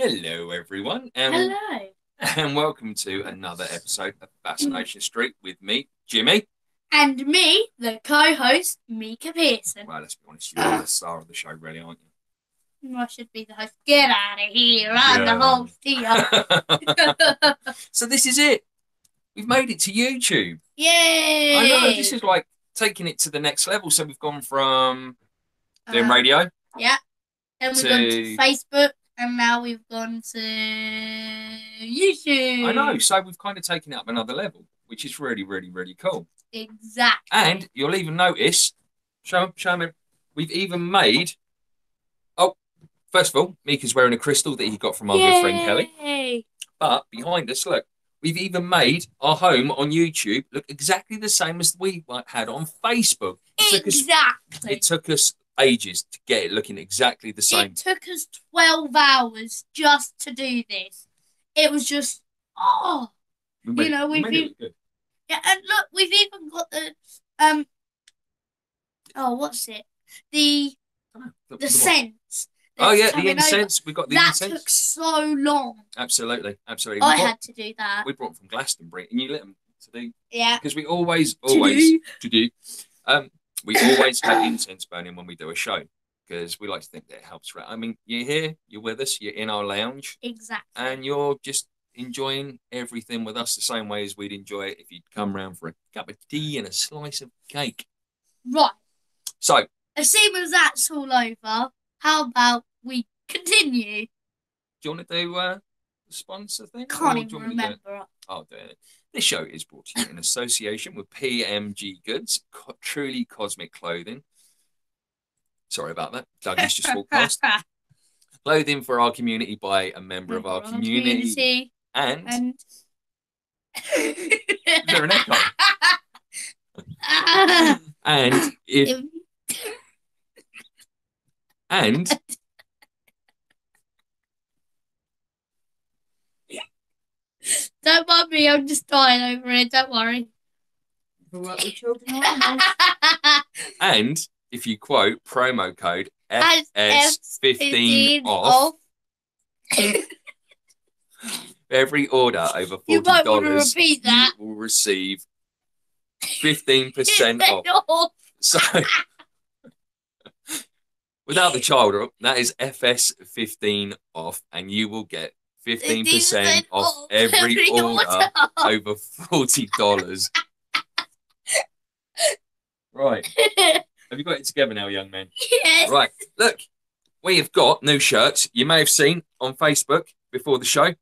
Hello, everyone. Hello. And welcome to another episode of Fascination Street with me, Jimmy. And me, the co-host, Mika Pearson. Well, let's be honest, you're the star of the show, really, aren't you? I should be the host. Get out of here. I'm the host here. So this is it. We've made it to YouTube. Yay! I know, this is like taking it to the next level. So we've gone from doing radio. Yeah. Then we've gone to Facebook. And now we've gone to YouTube. I know. So we've kind of taken it up another level, which is really, really, really cool. Exactly. And you'll even notice, show me, we've even made, first of all, Mika's wearing a crystal that he got from our good friend Kelly. But behind us, look, we've even made our home on YouTube look exactly the same as we had on Facebook. It took us ages to get it looking exactly the same. It took us 12 hours just to do this. It was just, we've made it look good. Yeah, and look, we've even got the, what's it? The scents. Oh, yeah, the incense. We got the incense. That took so long. Absolutely. I had to do that. We brought them from Glastonbury, and you let them to do. Yeah. Because we always we always have incense burning when we do a show, because we like to think that it helps. I mean, you're here, you're with us, you're in our lounge. Exactly. And you're just enjoying everything with us the same way as we'd enjoy it if you'd come round for a cup of tea and a slice of cake. Right. So, as soon as that's all over, how about we continue? Do you want to do the sponsor thing? Can't even remember. I'll do it. This show is brought to you in association with PMG Goods, truly cosmic clothing. Sorry about that. Douglas just walked past. Clothing for our community by a member of our community. And... Is there an echo? And if... And... Don't mind me, I'm just dying over it, don't worry. And if you quote promo code FS15 off every order over $40, you might want to repeat that. You will receive 15% off. So, without the child, that is FS15 off, and you will get 15% off every order over $40. Right. Have you got it together now, young man? Yes. Right. Look, we have got new shirts. You may have seen on Facebook before the show.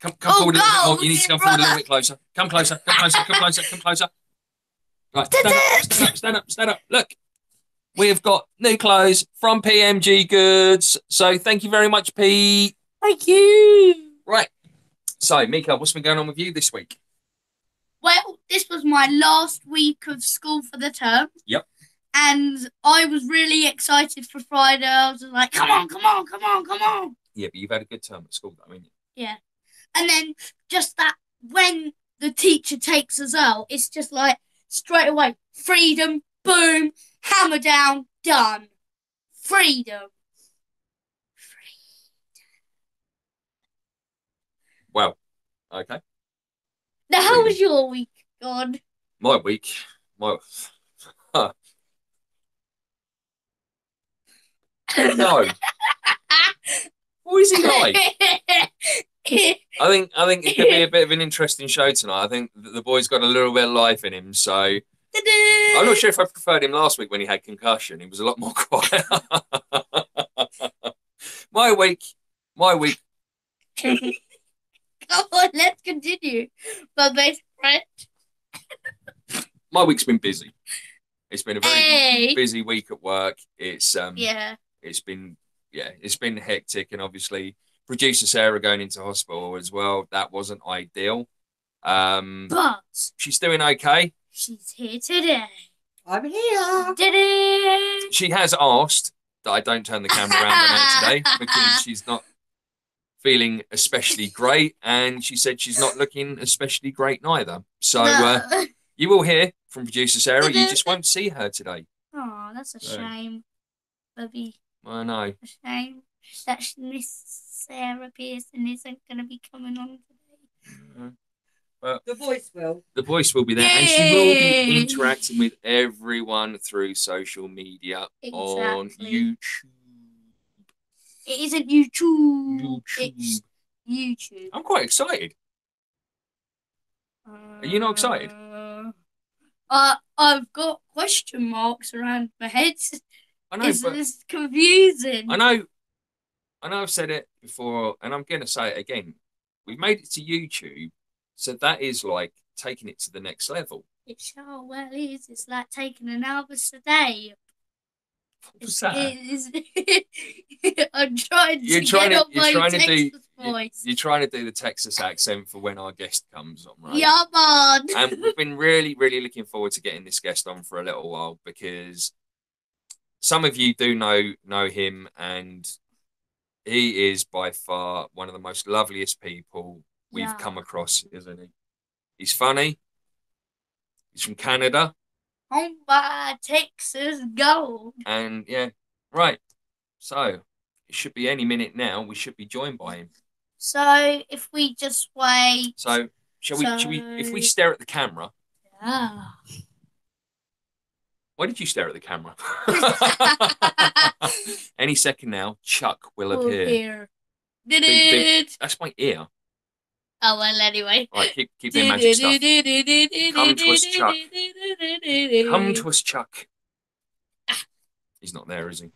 Come forward a little bit more. You need to come forward a little bit closer. Come closer. Right. Stand up. Look. We have got new clothes from PMG Goods. So thank you very much, Pete. Thank you. Right. So, Mika, what's been going on with you this week? Well, this was my last week of school for the term. Yep. And I was really excited for Friday. I was like, come on. Yeah, but you've had a good term at school, though, haven't you? Yeah. And then just that when the teacher takes us out, it's just like straight away, freedom, boom, hammer down, done. Freedom. Well, okay. Now, how was your week gone? My week? No. What is he like? I think it could be a bit of an interesting show tonight. I think the boy's got a little bit of life in him, so I'm not sure if I preferred him last week when he had concussion. He was a lot more quiet. my week. Come on, let's continue. My best friend. My week's been busy. It's been a very busy week at work. It's It's been hectic, and obviously producer Sarah going into hospital as well. That wasn't ideal. But she's doing okay. She's here today. I'm here. Did it? She has asked that I don't turn the camera around on her today because she's not feeling especially great, and she said she's not looking especially great neither. So you will hear from producer Sarah. You just won't see her today. Oh, that's a shame, Bubby. I know. A shame that Miss Sarah Pearson isn't going to be coming on today. But the voice will. The voice will be there, and she will be interacting with everyone through social media on YouTube. It isn't YouTube. It's YouTube. I'm quite excited. Are you not excited? I've got question marks around my head. I know, it's confusing. I know I've said it before, and I'm going to say it again. We've made it to YouTube, so that is like taking it to the next level. It sure well is. It's like taking an Albus a day. What's that? I'm trying to get up my Texas voice. You're trying to do the Texas accent for when our guest comes on, right? Yeah, man. And we've been really, really looking forward to getting this guest on for a little while because some of you do know him, and he is by far one of the most loveliest people we've come across, isn't he? He's funny. He's from Canada. Home by Texas Gold. And yeah, right. So it should be any minute now. We should be joined by him. So if we just wait. So shall we? If we stare at the camera. Yeah. Why did you stare at the camera? Any second now, Chuck will appear. Did it? That's my ear. Oh, well, anyway. All right, keep the magic stuff. Come to us, Chuck. Come to us, Chuck. He's not there, is he?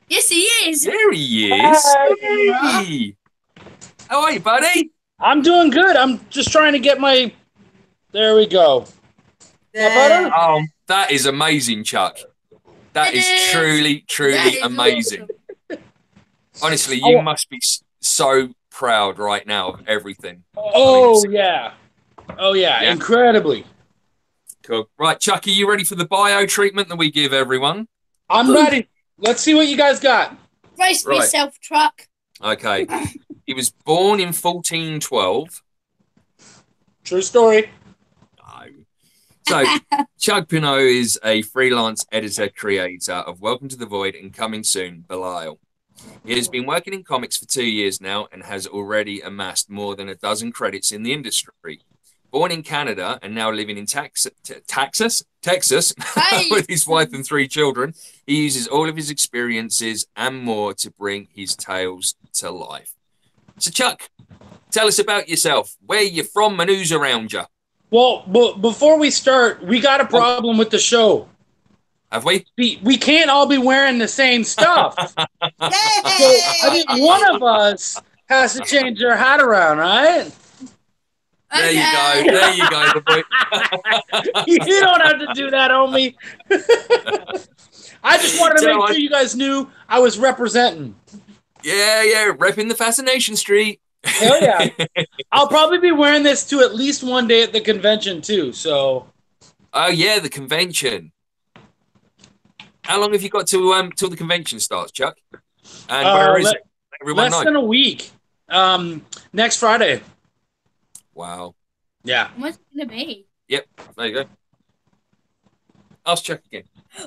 Yes, he is. There he is. Hey. How are you, buddy? I'm doing good. I'm just trying to get my... There we go. Yeah. Oh, that is amazing, Chuck. That is truly amazing. Awesome. Honestly, you must be so proud right now of everything. Oh, yeah. Oh, yeah. Incredibly. Cool. Right, Chuck, are you ready for the bio treatment that we give everyone? I'm ready. Let's see what you guys got. Brace yourself, Truck. Okay. He was born in 1412. True story. So, Chuck Pineau is a freelance editor-creator of Welcome to the Void and Coming Soon, Belial. He has been working in comics for 2 years now and has already amassed more than a dozen credits in the industry. Born in Canada and now living in Texas, with his wife and 3 children, he uses all of his experiences and more to bring his tales to life. So, Chuck, tell us about yourself. Where you're from and who's around you? Well, before we start, we got a problem with the show. Have we? We can't all be wearing the same stuff. So I think one of us has to change their hat around, right? There you go. There you go. You don't have to do that, homie. I just wanted to make sure you guys knew I was representing. Yeah, repping the Fascination Street. Hell yeah. I'll probably be wearing this to at least one day at the convention, too, so. Oh, yeah, the convention. How long have you got till the convention starts, Chuck? And where is it? Everyone less than a week. Next Friday. Wow. Yeah. What's it going to be? Yep, there you go. Ask Chuck again.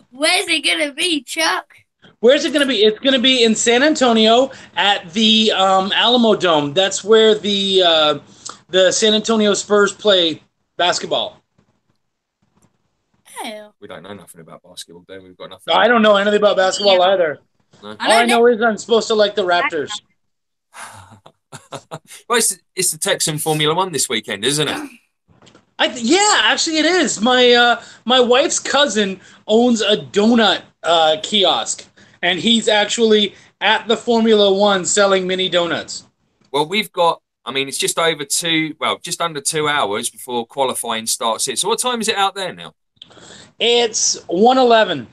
Where's it going to be, Chuck? Where's it going to be? It's going to be in San Antonio at the Alamo Dome. That's where the San Antonio Spurs play basketball. Oh. We don't know nothing about basketball, then we've got nothing. I don't know anything about basketball either. No? All I know is I'm supposed to like the Raptors. Well, it's the Texan Formula One this weekend, isn't it? Yeah, actually, it is. My wife's cousin owns a donut kiosk, and he's actually at the Formula One selling mini donuts. Well, we've got. I mean, it's just over just under 2 hours before qualifying starts here. So, what time is it out there now? It's 1:11.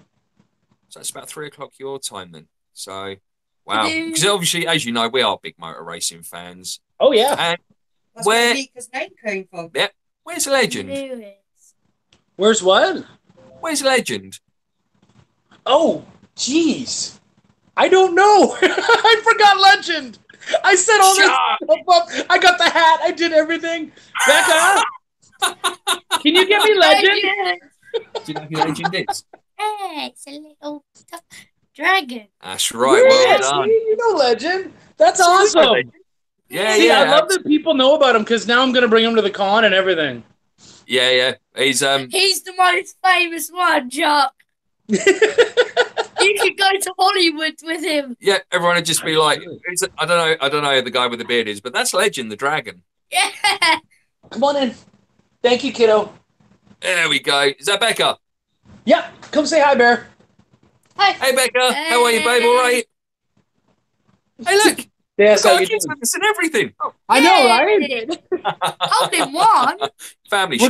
So it's about 3 o'clock your time then. So, wow. Because obviously, as you know, we are big motor racing fans. Oh yeah. And That's where Mika's name came from. Yeah. Where's Legend? Where's what? Where's Legend? Oh, jeez. I don't know. I forgot Legend. I said all this stuff up. I got the hat. I did everything. Becca, can you get me Legend? Do you know who Legend is? Hey, it's a little dragon. That's right. Well done. You know Legend. That's awesome. Yeah, See, yeah. I love that people know about him because now I'm going to bring him to the con and everything. Yeah, yeah. He's the most famous one, Chuck. You could go to Hollywood with him. Yeah, everyone would just be like, I don't know who the guy with the beard is, but that's Legend, the dragon. Yeah. Come on in. Thank you, kiddo. There we go. Is that Becca? Yep. Come say hi, Bear. Hi. Hey, Becca. How are you, babe? All right? Hey, look. Yes, got kids with us and everything. I know, right? All in one. Family show.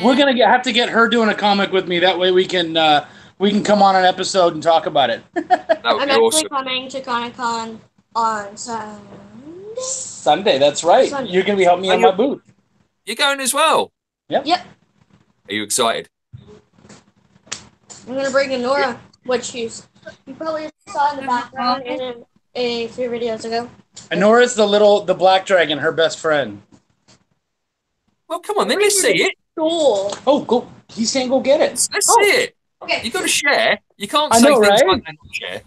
We're gonna have to get her doing a comic with me. That way we can come on an episode and talk about it. I'm actually coming to Comic-Con on Sunday. Sunday, that's right. Sunday. You're gonna be helping me on my booth. You're going as well? Yep. Are you excited? I'm gonna bring in Nora, which you probably saw in the background in a few videos ago. And Nora's the black dragon, her best friend. Well, come on, then let's see it. Cool. Oh, go! He's saying go get it. Let's see it. Okay. You got to share. You can't I say know, things right? like that and share.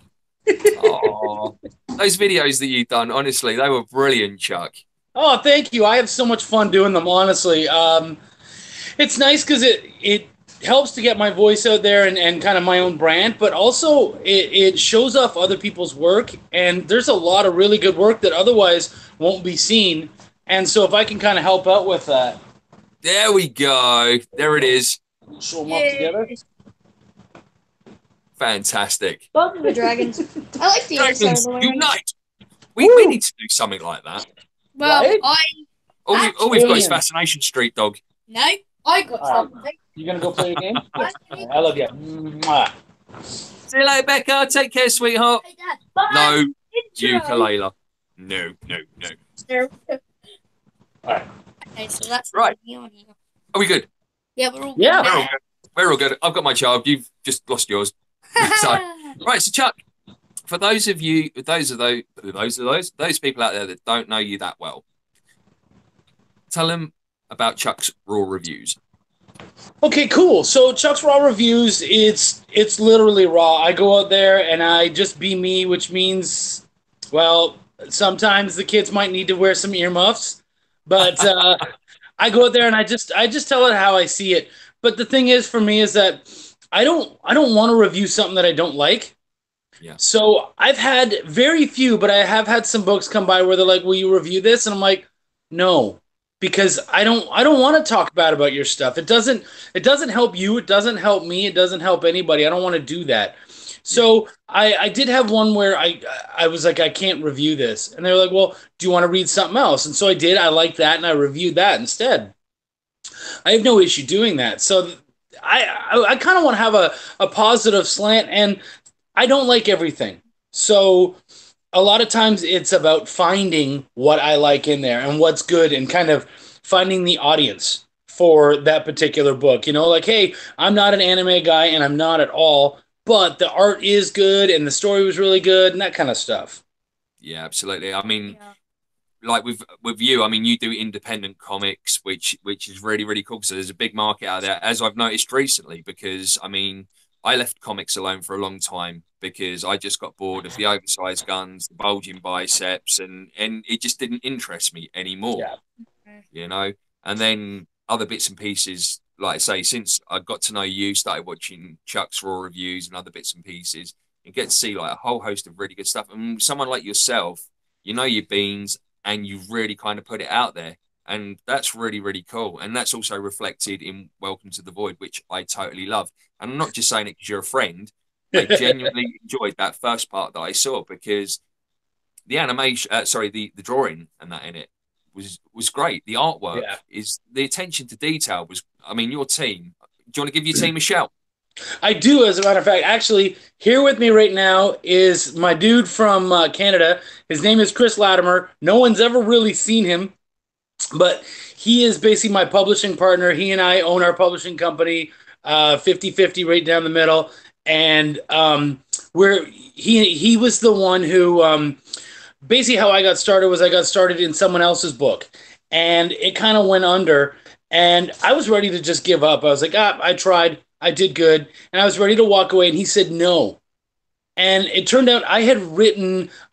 Oh, those videos that you've done, honestly, they were brilliant, Chuck. Oh, thank you. I have so much fun doing them. Honestly, it's nice because it helps to get my voice out there and kind of my own brand, but also it shows off other people's work. And there's a lot of really good work that otherwise won't be seen. And so if I can kind of help out with that. There we go. There it is. Show them up together. Fantastic. Both of the dragons. I like the inside of Dragons the wing. unite. We need to do something like that. Well, Right? All we've got is Fascination Street Dog. No, I got something. You gonna go play a game? I love you. Mwah. See you later, Becca. Take care, sweetheart. Hey, Dad. Bye. No, Intro. ukulele. No. No. Alright. Okay, so that's Right. on here. Are we good? Yeah, we're all Yeah. good. We're all good. I've got my child. You've just lost yours. So, right, so Chuck, for those people out there that don't know you that well, tell them about Chuck's Raw Reviews. Okay, cool. So Chuck's Raw Reviews, it's literally raw. I go out there and I just be me, which means, well, sometimes the kids might need to wear some earmuffs, but I go out there and I just tell it how I see it. But the thing is, for me, is that I don't want to review something that I don't like. Yeah. So I've had very few, but I have had some books come by where they're like, "Will you review this?" And I'm like, "No." Because I don't want to talk bad about your stuff. It doesn't help you. It doesn't help me. It doesn't help anybody. I don't want to do that. So I did have one where I was like, I can't review this. And they were like, well, do you want to read something else? And so I did. I liked that, and I reviewed that instead. I have no issue doing that. So I kind of want to have a positive slant, and I don't like everything. So a lot of times it's about finding what I like in there and what's good and kind of finding the audience for that particular book. You know, like, hey, I'm not an anime guy and I'm not at all, but the art is good and the story was really good and that kind of stuff. Yeah, absolutely. I mean, like with you, I mean, you do independent comics, which is really, really cool. So there's a big market out there, as I've noticed recently, because, I mean, I left comics alone for a long time because I just got bored of the oversized guns, the bulging biceps, and it just didn't interest me anymore. Yeah. You know? And then other bits and pieces, like I say, since I got to know you, started watching Chuck's Raw Reviews and other bits and pieces, and get to see like a whole host of really good stuff. And someone like yourself, you know your beans, and you've really kind of put it out there. And that's really, really cool. And that's also reflected in Welcome to the Void, which I totally love. And I'm not just saying it because you're a friend. I genuinely enjoyed that first part that I saw, because the animation, the drawing and that in it was great. The artwork is, the attention to detail was, I mean, your team. Do you want to give your team a shout? I do, as a matter of fact. Actually, here with me right now is my dude from Canada. His name is Chris Latimer. No one's ever really seen him, but he is basically my publishing partner. He and I own our publishing company, 50-50 right down the middle. And he was the one who, basically how I got started was I got started in someone else's book. And it kind of went under. And I was ready to just give up. I was like, I tried. I did good. And I was ready to walk away. And he said no. And it turned out I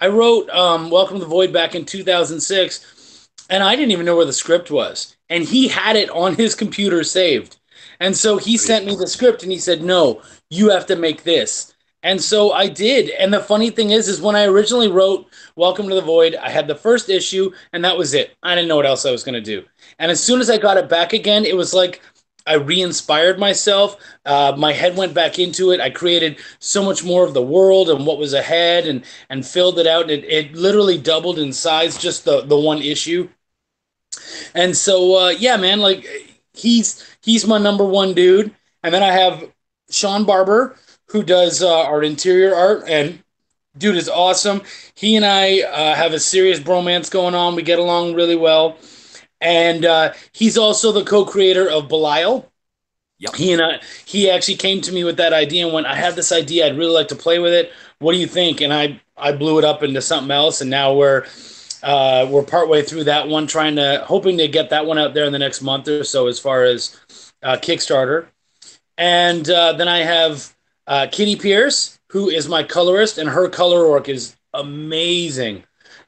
wrote Welcome to the Void back in 2006. And I didn't even know where the script was. And he had it on his computer saved. And so he sent me the script and he said, no, you have to make this. And so I did. And the funny thing is when I originally wrote Welcome to the Void, I had the first issue and that was it. I didn't know what else I was going to do. And as soon as I got it back again, it was like I re-inspired myself. My head went back into it. I created so much more of the world and what was ahead and filled it out. It literally doubled in size, just the one issue. And so, yeah, man, like he's my number one dude. And then I have Sean Barber, who does our interior art, and dude is awesome. He and I have a serious bromance going on. We get along really well. And he's also the co-creator of Belial. Yep. He actually came to me with that idea and went, I have this idea. I'd really like to play with it. What do you think? And I blew it up into something else. And now we're partway through that one, hoping to get that one out there in the next month or so as far as Kickstarter. And then I have Kitty Pierce, who is my colorist, and her color work is amazing.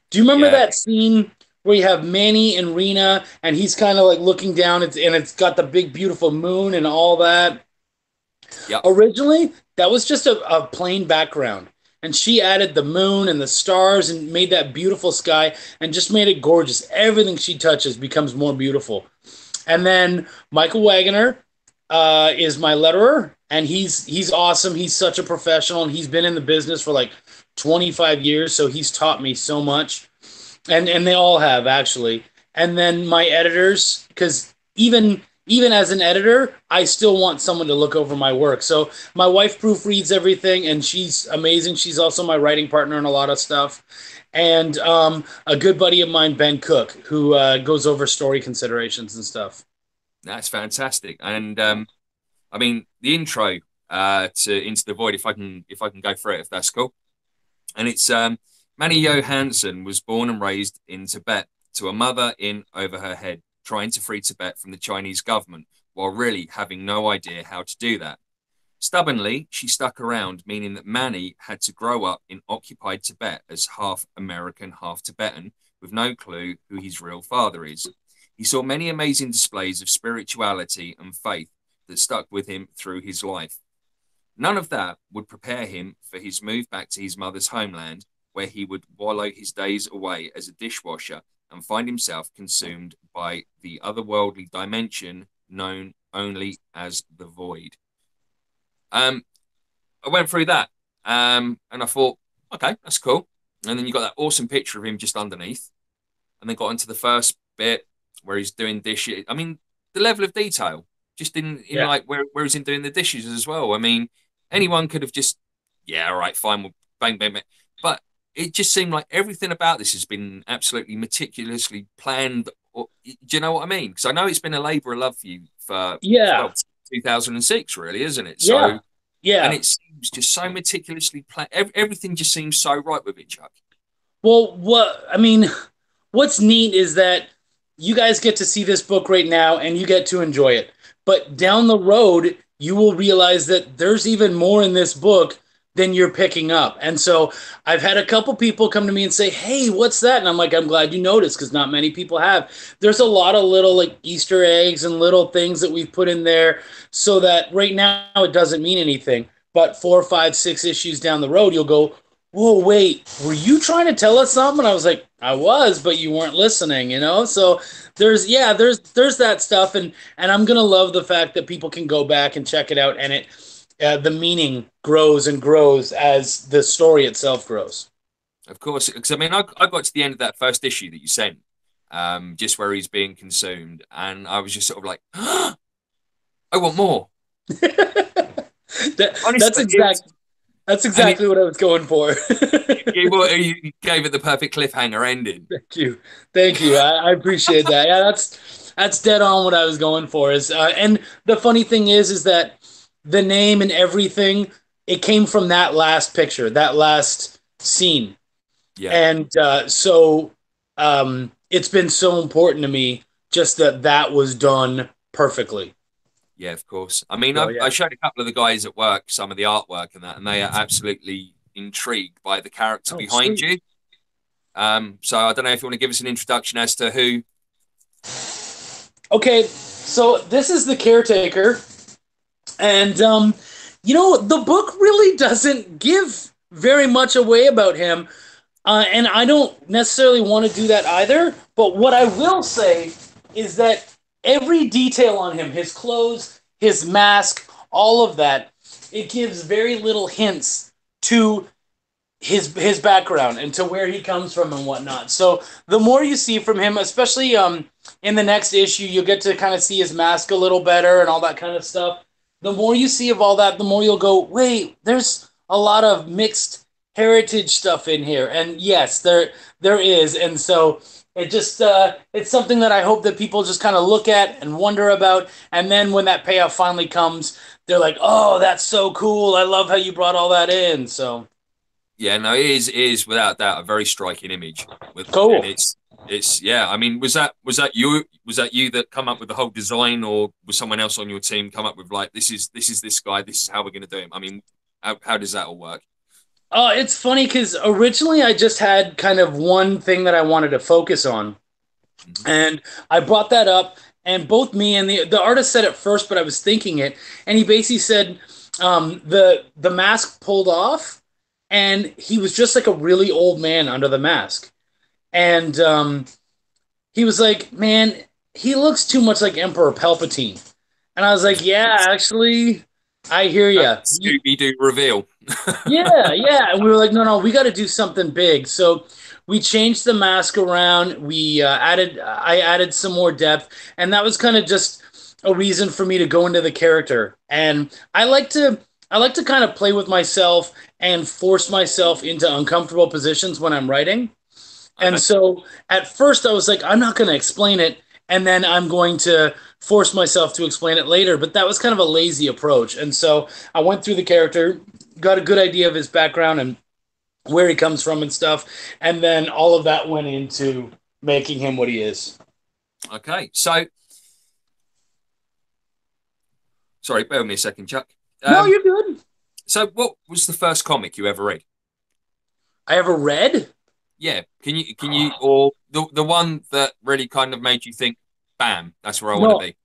Do you remember that scene where you have Manny and Rena, and he's kind of like looking down, and it's got the big, beautiful moon and all that? Yep. Originally, that was just a plain background. And she added the moon and the stars and made that beautiful sky and just made it gorgeous. Everything she touches becomes more beautiful. And then Michael Wagner is my letterer, and he's awesome. He's such a professional, and he's been in the business for like 25 years, so he's taught me so much. And they all have, actually. And then my editors, because even as an editor, I still want someone to look over my work. So my wife proofreads everything, and she's amazing. She's also my writing partner in a lot of stuff. And a good buddy of mine, Ben Cook, who goes over story considerations and stuff. That's fantastic. And I mean, the intro to Into the Void, if I can go through it, if that's cool. And it's Manny Johansson was born and raised in Tibet to a mother in over her head, trying to free Tibet from the Chinese government while really having no idea how to do that. Stubbornly, she stuck around, meaning that Manny had to grow up in occupied Tibet as half American, half Tibetan, with no clue who his real father is. He saw many amazing displays of spirituality and faith that stuck with him through his life. None of that would prepare him for his move back to his mother's homeland, where he would wallow his days away as a dishwasher and find himself consumed by the otherworldly dimension known only as the void. I went through that and I thought, okay, that's cool. And then you got that awesome picture of him just underneath, and then got into the first bit where he's doing dishes. I mean, the level of detail just in like where he's in doing the dishes as well. I mean, anyone could have just, all right, fine, we'll bang, bang, bang. But it just seemed like everything about this has been absolutely meticulously planned. Do you know what I mean? Because I know it's been a labour of love for you for 2006, really, isn't it? So, and it seems just so meticulously planned. Everything just seems so right with it, Chuck. Well, what's neat is that you guys get to see this book right now and you get to enjoy it. But down the road, you will realize that there's even more in this book than you're picking up. And so I've had a couple people come to me and say, hey, what's that? And I'm like, I'm glad you noticed, because not many people have. There's a lot of little like Easter eggs and little things that we've put in there so that right now it doesn't mean anything. But 4, 5, 6 issues down the road, you'll go, whoa, wait, were you trying to tell us something? And I was like, I was, but you weren't listening, you know? So there's that stuff, and I'm gonna love the fact that people can go back and check it out, and the meaning grows and grows as the story itself grows. Of course, because I mean, I got to the end of that first issue that you sent, just where he's being consumed, and I was just sort of like, I want more. Honestly, that's exactly what I was going for. You gave it the perfect cliffhanger ending. Thank you. I appreciate that. Yeah, that's dead on what I was going for. And the funny thing is that the name and everything, it came from that last picture, that last scene. Yeah. And so it's been so important to me just that was done perfectly. Yeah, of course. I mean, I showed a couple of the guys at work some of the artwork and they are absolutely intrigued by the character behind you. So I don't know if you want to give us an introduction as to who. Okay, so this is the caretaker, and the book really doesn't give very much away about him, and I don't necessarily want to do that either. But what I will say is that every detail on him, his clothes, his mask, all of that, it gives very little hints to his background and to where he comes from and whatnot. So the more you see from him, especially in the next issue, you'll get to kind of see his mask a little better and all that kind of stuff. The more you see of all that, the more you'll go, wait, there's a lot of mixed heritage stuff in here. And yes, there is. And so it just it's something that I hope that people just kind of look at and wonder about. And then when that payoff finally comes, they're like, oh, that's so cool. I love how you brought all that in. So yeah, no, it is without doubt a very striking image. Cool. And it's yeah. I mean, was that you that come up with the whole design, or was someone else on your team come up with like this is this guy, this is how we're going to do him? I mean, how does that all work? It's funny because originally I just had kind of one thing that I wanted to focus on, and I brought that up. And both me and the artist said it first, but I was thinking it, and he basically said the mask pulled off. And he was just like a really old man under the mask. And he was like, man, he looks too much like Emperor Palpatine. And I was like, yeah, actually, I hear you. Scooby-Doo reveal. yeah. And we were like, no, we got to do something big. So we changed the mask around. I added some more depth. And that was kind of just a reason for me to go into the character. And I like to kind of play with myself and force myself into uncomfortable positions when I'm writing. And so at first I was like, I'm not going to explain it, and then I'm going to force myself to explain it later. But that was kind of a lazy approach. And so I went through the character, got a good idea of his background and where he comes from and stuff. And then all of that went into making him what he is. Okay. So, sorry, bear with me a second, Chuck. No, you're good. So what was the first comic you ever read? I ever read? Yeah. Can you, or the one that really kind of made you think, bam, that's where I want to be?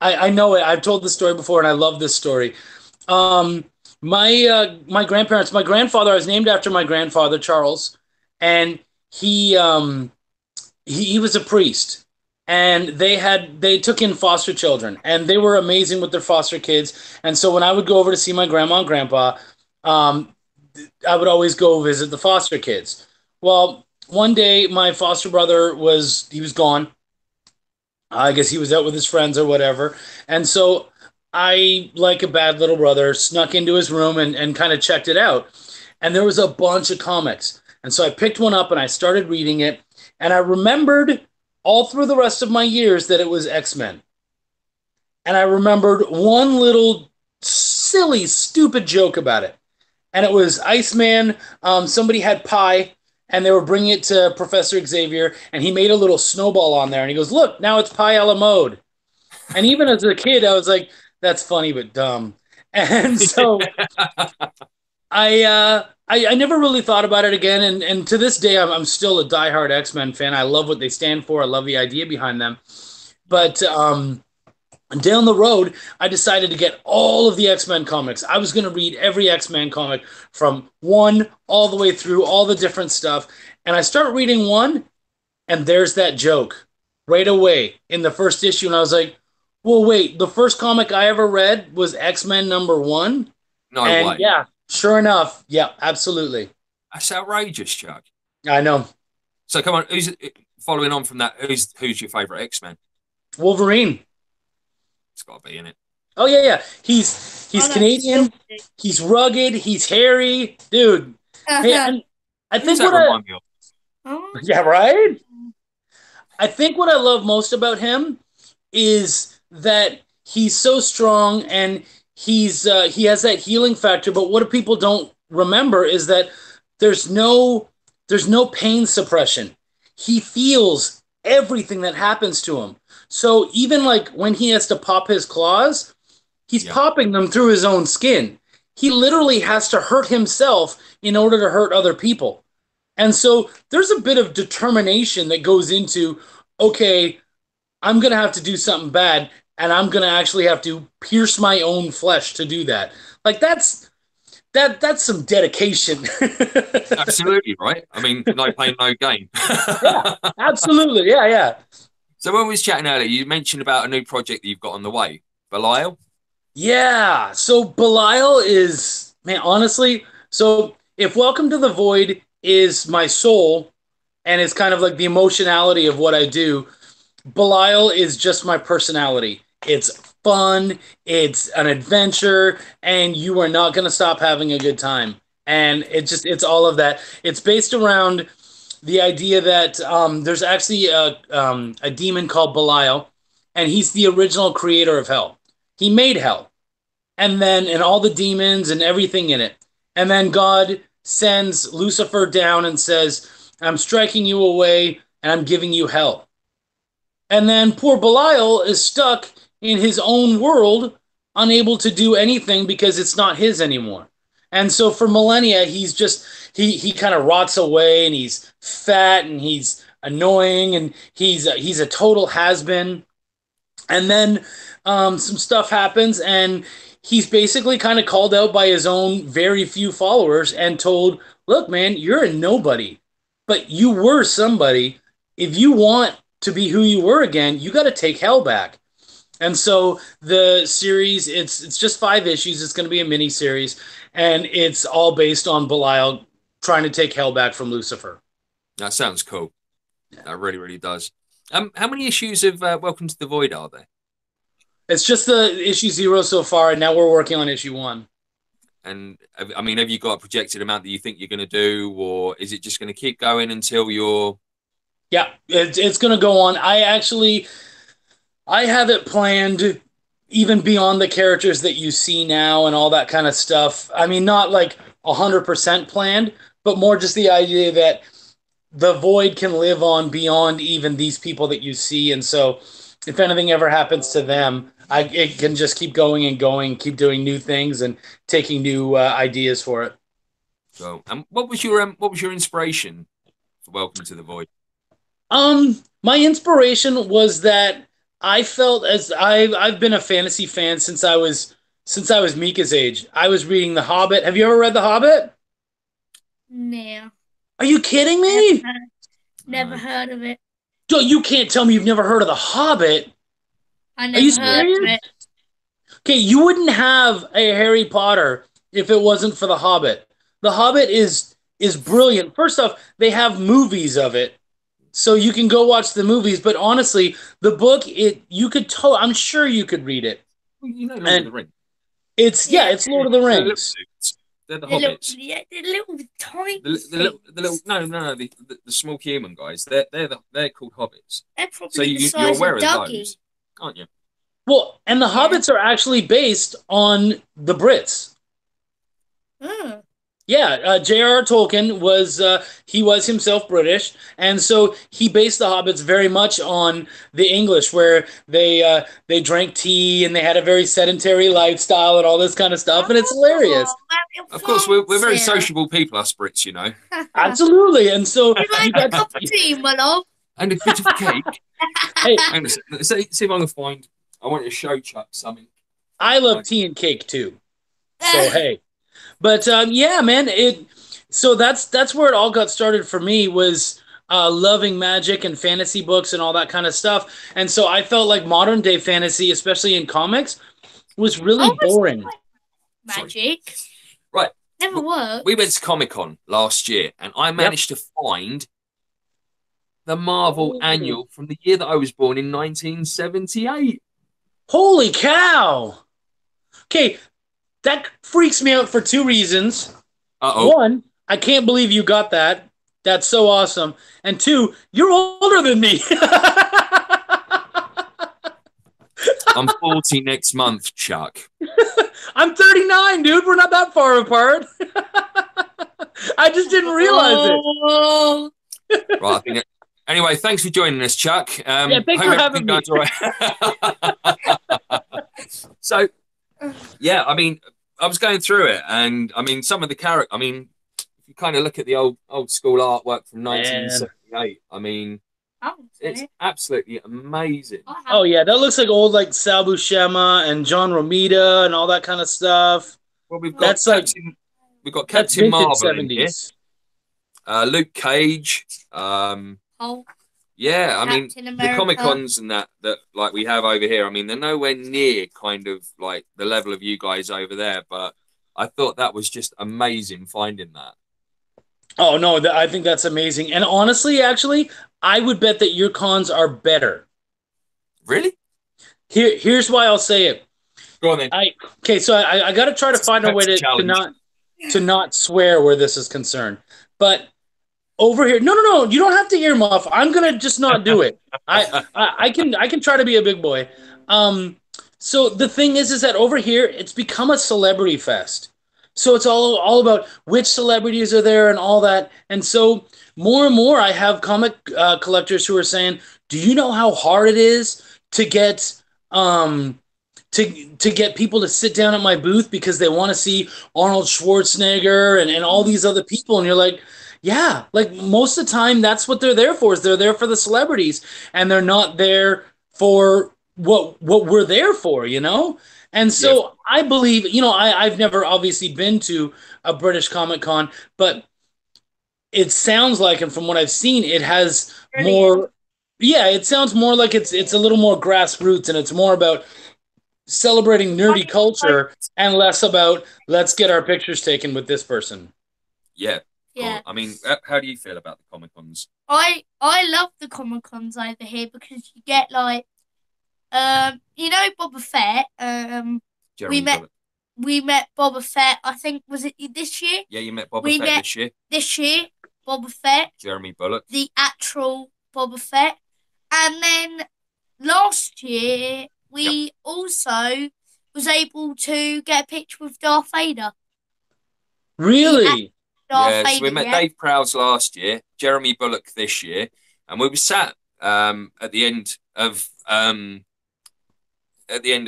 I know it. I've told this story before, and I love this story. My grandparents, my grandfather, I was named after my grandfather, Charles, and he was a priest. And they took in foster children, and they were amazing with their foster kids. And so when I would go over to see my grandma and grandpa, I would always go visit the foster kids. Well, one day my foster brother was gone. I guess he was out with his friends or whatever. And so I, like a bad little brother, snuck into his room and kind of checked it out. And there was a bunch of comics. And so I picked one up and I started reading it. And I remembered all through the rest of my years that it was X-Men. And I remembered one little silly, stupid joke about it. And it was Iceman. Somebody had pie, and they were bringing it to Professor Xavier, and he made a little snowball on there. And he goes, look, now it's pie a la mode. And even as a kid, I was like, that's funny but dumb. And so I never really thought about it again, and to this day, I'm still a diehard X-Men fan. I love what they stand for. I love the idea behind them. But And down the road, I decided to get all of the X-Men comics. I was going to read every X-Men comic from 1 all the way through all the different stuff. And I start reading 1, and there's that joke right away in the first issue. And I was like, well, wait, the first comic I ever read was X-Men #1? No and way. Yeah, sure enough. Yeah, absolutely. That's outrageous, Chuck. I know. So come on, who's following on from that? Who's your favourite X-Men? Wolverine. It's got to be in it. Oh yeah. He's Canadian. He's rugged. He's hairy, dude. Hey, and I think what remind me of? Yeah, right. I think what I love most about him is that he's so strong and he has that healing factor. But what people don't remember is that there's no pain suppression. He feels everything that happens to him. So even like when he has to pop his claws, he's popping them through his own skin. He literally has to hurt himself in order to hurt other people. And so there's a bit of determination that goes into, okay, I'm going to have to do something bad, and I'm going to actually have to pierce my own flesh to do that. Like that's some dedication. Absolutely, right? I mean, no pain, no gain. Yeah, absolutely. Yeah. So when we was chatting earlier, you mentioned about a new project that you've got on the way. Belial? Yeah. So Belial is, man, honestly, so if Welcome to the Void is my soul and it's kind of like the emotionality of what I do, Belial is just my personality. It's fun, it's an adventure, and you are not going to stop having a good time. And it's all of that. It's based around the idea that there's actually a demon called Belial, and he's the original creator of hell. He made hell, and all the demons and everything in it. And then God sends Lucifer down and says, I'm striking you away, and I'm giving you hell. And then poor Belial is stuck in his own world, unable to do anything because it's not his anymore. And so for millennia, he's just, he kind of rots away, and he's fat, and he's annoying, and he's a total has-been. And then some stuff happens, and he's basically kind of called out by his own very few followers and told, look, man, you're a nobody, but you were somebody. If you want to be who you were again, you got to take hell back. And so the series, it's just 5 issues. It's going to be a mini series, and it's all based on Belial trying to take hell back from Lucifer. That sounds cool. That really, really does. How many issues of Welcome to the Void are there? It's just the issue 0 so far, and now we're working on issue 1. And I mean, have you got a projected amount that you think you're going to do, or is it just going to keep going until you're? Yeah, it's going to go on. I have it planned even beyond the characters that you see now and all that kind of stuff. I mean, not like 100% planned, but more just the idea that the Void can live on beyond even these people that you see. And so if anything ever happens to them, it can just keep going and going, keep doing new things and taking new ideas for it. So, what was your inspiration for Welcome to the Void? My inspiration was that I felt as I've been a fantasy fan since I was Mika's age. I was reading The Hobbit. Have you ever read The Hobbit? No. Are you kidding me? Never heard of it. You can't tell me you've never heard of The Hobbit. I never heard of it. Okay, you wouldn't have a Harry Potter if it wasn't for The Hobbit. The Hobbit is brilliant. First off, they have movies of it, so you can go watch the movies. But honestly, the book, I'm sure you could read it. You know, Lord of the Rings. It's Lord of the Rings. They're the hobbits. The little tiny. The small human guys. They're called hobbits. They're probably So you're aware of those, aren't you? Well, and the hobbits are actually based on the Brits. Mm. Yeah, J.R.R. Tolkien was himself British, and so he based the Hobbits very much on the English, where they drank tea and they had a very sedentary lifestyle and all this kind of stuff, and it's hilarious. Of course, we're very sociable people, us Brits, you know. Absolutely, and so you got a cup of tea, my love, and a bit of cake. Hey, see if I can find I want to show Chuck something. I love tea and cake too. So hey, but yeah, man. So that's where it all got started for me was loving magic and fantasy books and all that kind of stuff. And so I felt like modern day fantasy, especially in comics, was really boring. Magic. Right. Never worked. We went to Comic-Con last year, and I managed to find the Marvel annual from the year that I was born in 1978. Holy cow! Okay, that freaks me out for two reasons. One, I can't believe you got that. That's so awesome. And two, you're older than me. I'm 40 next month, Chuck. I'm 39, dude. We're not that far apart. I just didn't realize it. Right, I think anyway, thanks for joining us, Chuck. Yeah, thanks for having me. Right. So, yeah, I mean, I was going through it, and I mean, some of the characters. I mean, if you kind of look at the old school artwork from 1978, I mean, it's absolutely amazing. Oh yeah, that looks like old like Sal Buscema and John Romita and all that kind of stuff. Well, we've got Captain Marvel in here. Luke Cage. Yeah, I mean the Comic-Cons and that like we have over here. I mean, they're nowhere near kind of like the level of you guys over there, but I thought that was just amazing finding that. Oh no, I think that's amazing. And honestly, actually, I would bet that your cons are better. Really? Here's why I'll say it. Go on then. So I got to try to find a way to not swear where this is concerned. But over here, no, you don't have to earmuff. I'm gonna just not do it. I can try to be a big boy. So the thing is that over here it's become a celebrity fest. So it's all about which celebrities are there and all that. And so more and more I have comic collectors who are saying, "Do you know how hard it is to get to get people to sit down at my booth because they want to see Arnold Schwarzenegger and all these other people?" And you're like, yeah, like most of the time that's what they're there for, is they're there for the celebrities and they're not there for what we're there for, you know? And so I believe, you know, I've never obviously been to a British Comic Con, but it sounds like, and from what I've seen, it has more, it sounds more like it's a little more grassroots and it's more about celebrating nerdy culture and less about let's get our pictures taken with this person. Yeah. I mean, how do you feel about the Comic-Cons? I love the Comic-Cons over here because you get like, you know, Boba Fett. We met Boba Fett. I think was it this year? Yeah, you met Boba Fett this year. This year, Boba Fett. Jeremy Bulloch. The actual Boba Fett, and then last year we also was able to get a picture with Darth Vader. Really? So we met Dave Prowse last year, Jeremy Bulloch this year, and we were sat at the end of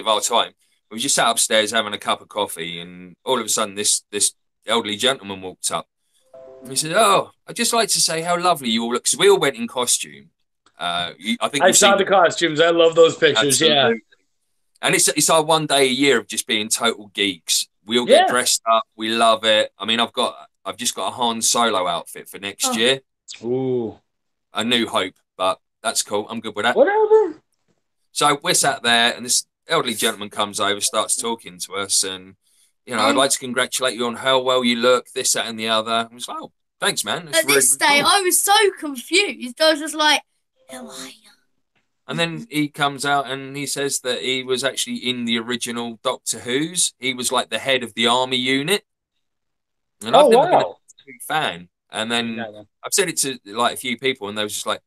our time. We just sat upstairs having a cup of coffee, and all of a sudden this elderly gentleman walked up. And he said, "Oh, I'd just like to say how lovely you all look," because we all went in costume. I think I saw the costumes. I love those pictures. Absolutely. Yeah, and it's our one day a year of just being total geeks. We all get dressed up. We love it. I mean, I've just got a Han Solo outfit for next year. Ooh. A New Hope, but that's cool. I'm good with that. Whatever. So we're sat there, and this elderly gentleman comes over, starts talking to us, and, you know, I'd like to congratulate you on how well you look, this, that, and the other. I was like, oh, thanks, man. At this day, I was so confused. I was just like, who are you? And then he comes out and he says that he was actually in the original Doctor Who's. He was like the head of the army unit. And I've never been a big fan. And then I've said it to like a few people, and they was just like,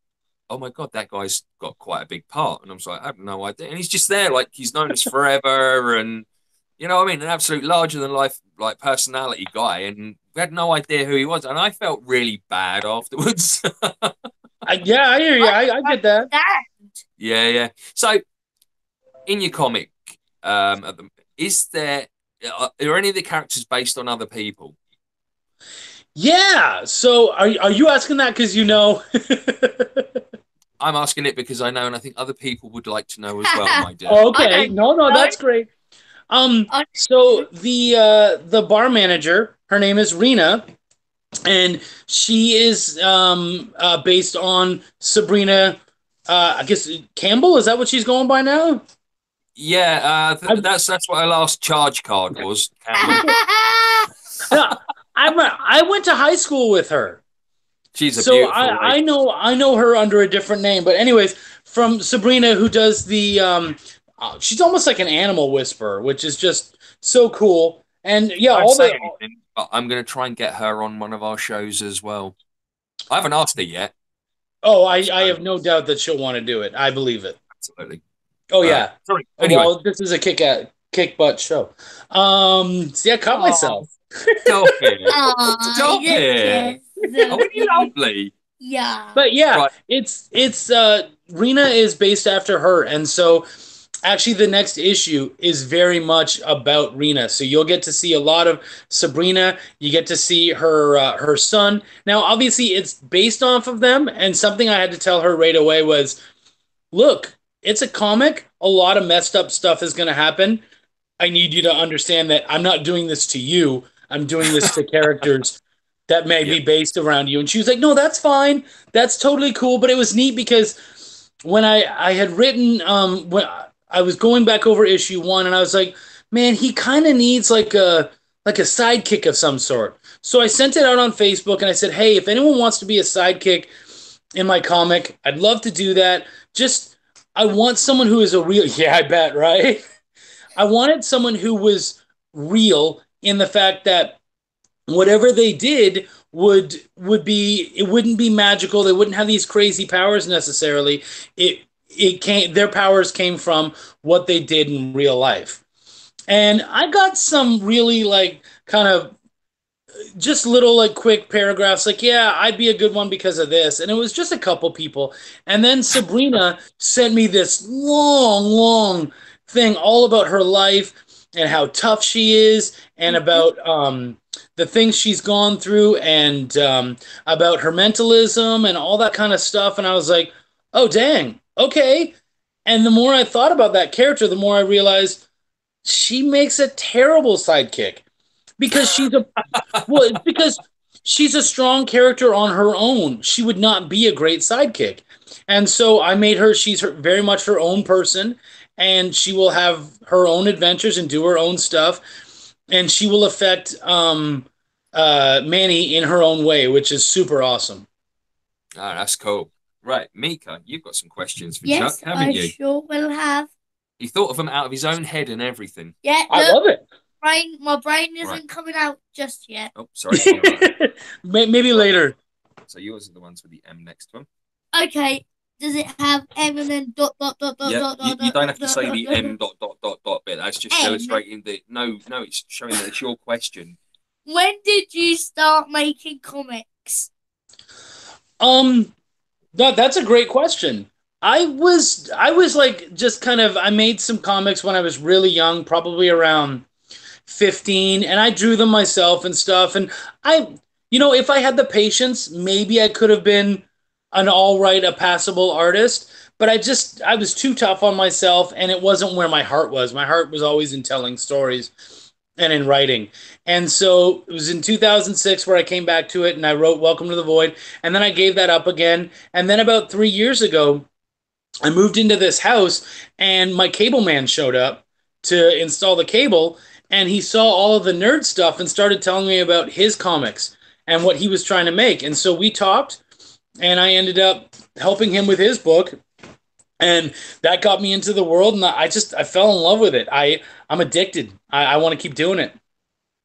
"Oh my God, that guy's got quite a big part." And I was like, "I have no idea." And he's just there, like he's known us forever, and you know what I mean, an absolute larger than life like personality guy. And we had no idea who he was, and I felt really bad afterwards. I hear you. I get that. Yeah. So, in your comic, are any of the characters based on other people? Yeah. So are you asking that because you know? I'm asking it because I know, and I think other people would like to know as well, my dear. Okay, no, that's great. So the bar manager, her name is Rena, and she is based on Sabrina. I guess Campbell, is that what she's going by now? Yeah, that's what her last charge card was. No, I went to high school with her. She's a So beautiful I lady. I know her under a different name, but anyways, from Sabrina, who does the she's almost like an animal whisperer, which is just so cool. And yeah, Don't all say the anything, but I'm going to try and get her on one of our shows as well. I haven't asked her yet. I have no doubt that she'll want to do it. I believe it. Absolutely. Oh yeah. Sorry. Oh, Anyway, well, this is a kick butt show. See, I caught myself. stop it. Aw, Stop yes, it. yes. Oh, you're lovely. Yeah. But yeah, Right. it's Rena is based after her, and so actually the next issue is very much about Rena. So you'll get to see a lot of Sabrina. You get to see her son. Now, obviously, it's based off of them, and something I had to tell her right away was, look, it's a comic. A lot of messed up stuff is going to happen. I need you to understand that I'm not doing this to you. I'm doing this to characters that may be based around you. And she was like, no, that's fine. That's totally cool. But it was neat because when I had written, when I was going back over issue 1, and I was like, man, he kind of needs like a sidekick of some sort. So I sent it out on Facebook and I said, hey, if anyone wants to be a sidekick in my comic, I'd love to do that. Just, I want someone who is a real, yeah, I bet, right? I wanted someone who was real in the fact that whatever they did would be, it wouldn't be magical. They wouldn't have these crazy powers necessarily. It came, their powers came from what they did in real life. And I got some really like kind of just little like quick paragraphs like, yeah, I'd be a good one because of this. And it was just a couple people. And then Sabrina sent me this long thing all about her life and how tough she is and about the things she's gone through and about her mentalism and all that kind of stuff. And I was like, oh, dang, okay. And the more I thought about that character, the more I realized she makes a terrible sidekick because because she's a strong character on her own. She would not be a great sidekick. And so I made her, very much her own person, and she will have her own adventures and do her own stuff. And she will affect Manny in her own way, which is super awesome. Ah, that's cool. Right, Mika, you've got some questions for Yes, Chuck, haven't I you? sure will have. He thought of them out of his own head and everything. Yeah, I love it. my brain isn't coming out just yet. Oh, sorry. Maybe later. So yours are the ones with the M next to them. Okay. Does it have M and then dot dot dot dot Yeah, dot you dot don't have to dot, say dot, the dot, M dot. dot bit. That's just M. illustrating that. No, it's showing that it's your question. When did you start making comics? That's a great question. I was like just kind of, I made some comics when I was really young, probably around 15, and I drew them myself and stuff. And if I had the patience, maybe I could have been an a passable artist. But I was too tough on myself, and it wasn't where my heart was. My heart was always in telling stories and in writing. And so it was in 2006 where I came back to it and I wrote Welcome to the Void. And then I gave that up again. And then about 3 years ago, I moved into this house and my cable man showed up to install the cable. And he saw all of the nerd stuff and started telling me about his comics and what he was trying to make. And so we talked and I ended up helping him with his book. And that got me into the world, and I fell in love with it. I'm addicted. I want to keep doing it.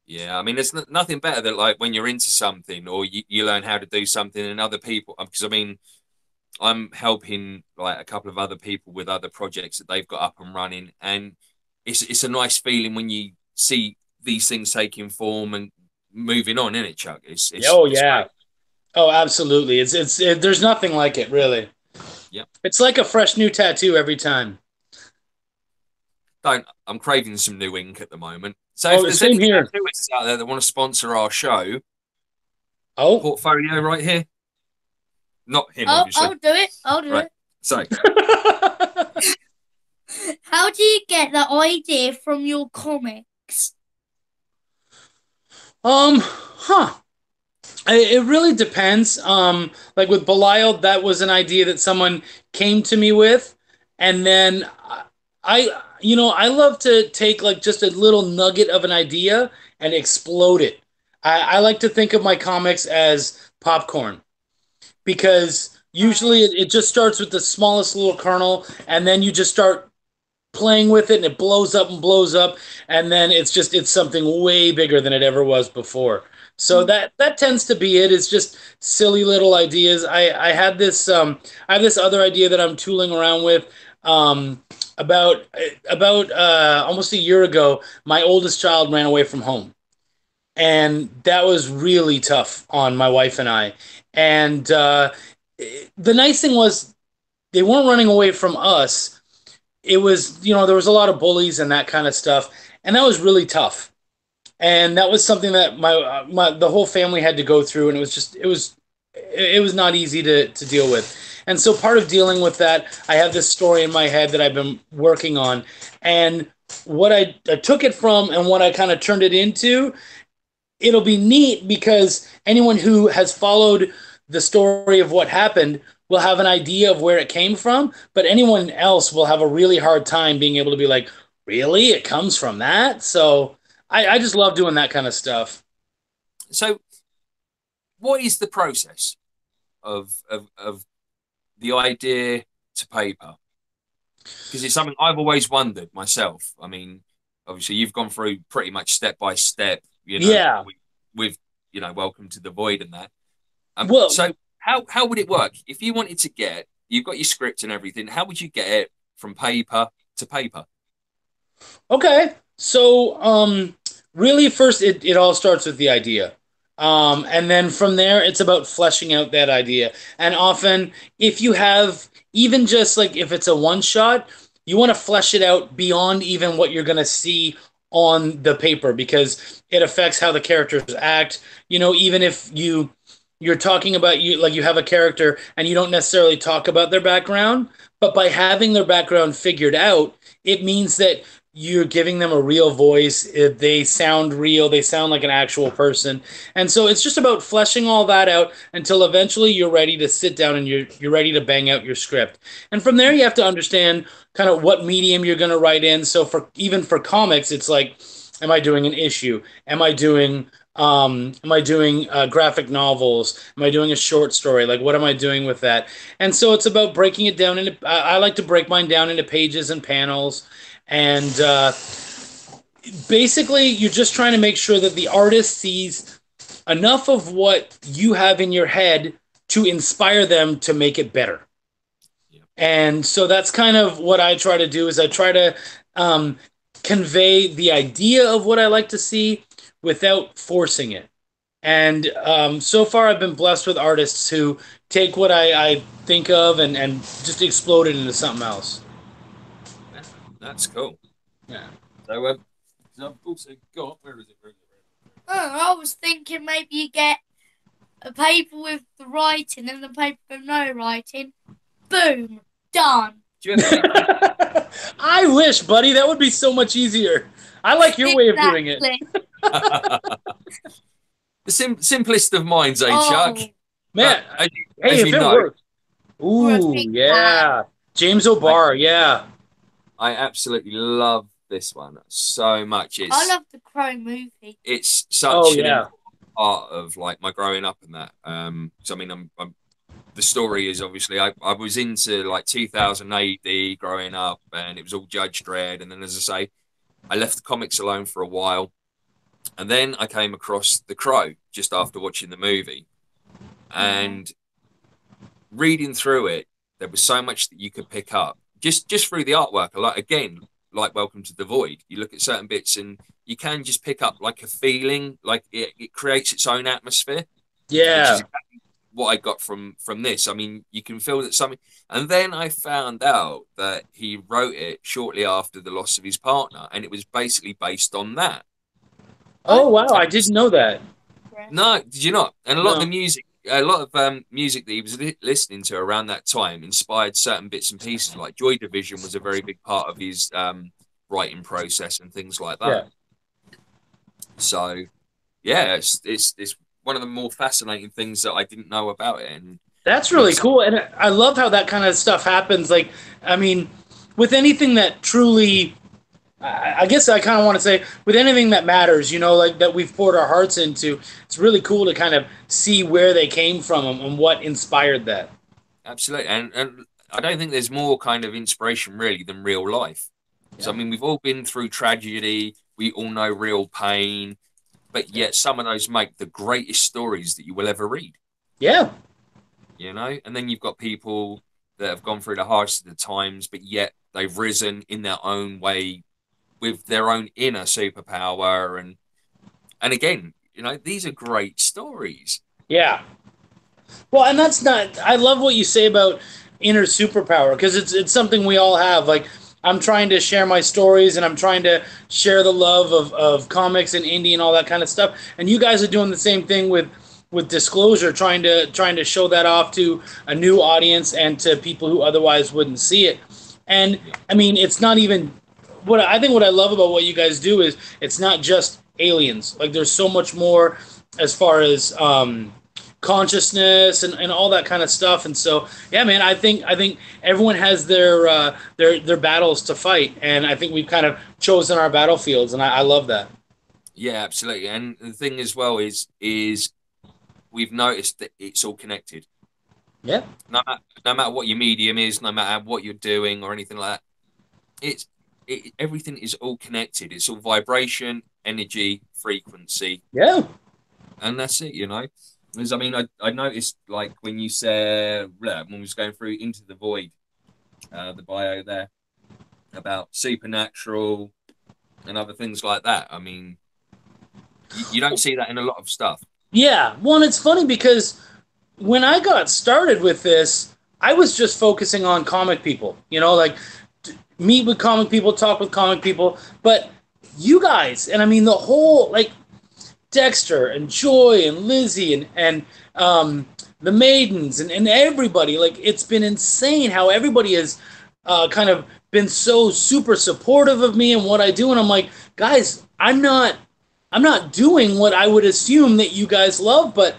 Yeah, I mean, there's nothing better than like when you're into something or you learn how to do something and other people. Because I mean, I'm helping like a couple of other people with other projects that they've got up and running, and it's a nice feeling when you see these things taking form and moving on, isn't it, Chuck? It's yeah. great. Oh, absolutely. There's nothing like it, really. Yeah. It's like a fresh new tattoo every time. I'm craving some new ink at the moment. So if there's any tattooists out there that want to sponsor our show, portfolio right here. Not him, obviously. I'll do it. I'll do it. So, how do you get the idea from your comics? Huh. It really depends. Like with Belial, that was an idea that someone came to me with, and then I love to take like just a little nugget of an idea and explode it. I like to think of my comics as popcorn because usually it just starts with the smallest little kernel, and then you just start playing with it, and it blows up, and then it's something way bigger than it ever was before. So that tends to be it. It's just silly little ideas. I have this other idea that I'm tooling around with. Um, about almost a year ago, my oldest child ran away from home, and that was really tough on my wife and I. And the nice thing was they weren't running away from us. It was, there was a lot of bullies and that kind of stuff, and that was really tough. And that was something that the whole family had to go through, and it was not easy to deal with. And so part of dealing with that, I have this story in my head that I've been working on, and what I took it from and what I kind of turned it into, it'll be neat because anyone who has followed the story of what happened will have an idea of where it came from, but anyone else will have a really hard time being able to be like, really? It comes from that? So I just love doing that kind of stuff. So, what is the process of the idea to paper? Because it's something I've always wondered myself. I mean, obviously, you've gone through pretty much step by step. Yeah. With Welcome to the Void and that. Well, so how would it work if you wanted to you've got your script and everything? How would you get it from paper to paper? Okay, so really, first it all starts with the idea. And then from there, it's about fleshing out that idea. And often, if you have even just like if it's a one shot, you want to flesh it out beyond even what you're going to see on the paper because it affects how the characters act. Even if you're talking about you have a character and you don't necessarily talk about their background, but by having their background figured out, it means that you're giving them a real voice. They sound real. They sound like an actual person. And so it's just about fleshing all that out until eventually you're ready to sit down and you're ready to bang out your script. And from there, you have to understand kind of what medium you're going to write in. So even for comics, it's like, am I doing an issue? Am I doing graphic novels? Am I doing a short story? Like, what am I doing with that? And so it's about breaking it down into. I like to break mine down into pages and panels, and basically, you're just trying to make sure that the artist sees enough of what you have in your head to inspire them to make it better. Yeah. And so that's kind of what I try to do. Is I try to convey the idea of what I like to see without forcing it. And so far, I've been blessed with artists who take what I think of and just explode it into something else. Yeah, that's cool. Yeah. So I've also got, where is it? I was thinking maybe you get a paper with the writing and the paper with no writing. Boom, done. Do you ever I wish, buddy. That would be so much easier. I like your way of doing it. The simplest of minds, Chuck? Man, hey, if it works. Ooh, yeah. James O'Barr, yeah. I absolutely love this one so much. I love the Crow movie. It's such an important part of like my growing up and that. So I mean, I'm the story is obviously I was into like 2000 AD growing up, and it was all Judge Dredd. And then, as I say, I left the comics alone for a while, and then I came across The Crow just after watching the movie, and reading through it, there was so much that you could pick up just through the artwork. Like Welcome to the Void, you look at certain bits and you can just pick up like a feeling, like it creates its own atmosphere. Yeah. Which is exactly what I got from this. I mean, you can feel that something. And then I found out that he wrote it shortly after the loss of his partner, and it was basically based on that. Oh, wow. I didn't know that. No, did you not? And a lot of the music a lot of music that he was listening to around that time inspired certain bits and pieces. Like Joy Division was a very big part of his writing process and things like that. Yeah. So, yeah, it's one of the more fascinating things that I didn't know about it. And that's really cool, and I love how that kind of stuff happens. Like, I mean, with anything that truly, I guess I kind of want to say, with anything that matters, you know, like that we've poured our hearts into, it's really cool to kind of see where they came from and what inspired that. Absolutely, and I don't think there's more kind of inspiration really than real life. Yeah. So I mean, we've all been through tragedy, we all know real pain, but yet some of those make the greatest stories that you will ever read. Yeah. You know, and then you've got people that have gone through the hardest of the times, but yet they've risen in their own way with their own inner superpower. And again, you know, these are great stories. Yeah. Well, and that's not, I love what you say about inner superpower, because it's something we all have. Like, I'm trying to share my stories, and I'm trying to share the love of comics and indie and all that kind of stuff. And you guys are doing the same thing with Disclosure, trying to show that off to a new audience and to people who otherwise wouldn't see it. And I mean, it's not even what I love about what you guys do is it's not just aliens. Like, there's so much more as far as consciousness and all that kind of stuff. And so, yeah, man, I think everyone has their battles to fight, and I think we've kind of chosen our battlefields, and I love that. Yeah, absolutely. And the thing as well is we've noticed that it's all connected. Yeah. No matter what your medium is, no matter what you're doing or anything like that, everything is all connected. It's all vibration, energy, frequency. Yeah. And that's it, you know. Because I mean, I noticed, like, when you said, when we was going through Into the Void, the bio there about supernatural and other things like that. I mean, you don't see that in a lot of stuff. Yeah, well, and it's funny because when I got started with this, I was just focusing on comic people, you know, like meet with comic people, talk with comic people. But you guys, and I mean the whole, like, Dexter and Joy and Lizzie and the Maidens and everybody, like, it's been insane how everybody has kind of been so super supportive of me and what I do. And I'm like, guys, I'm not doing what I would assume that you guys love, but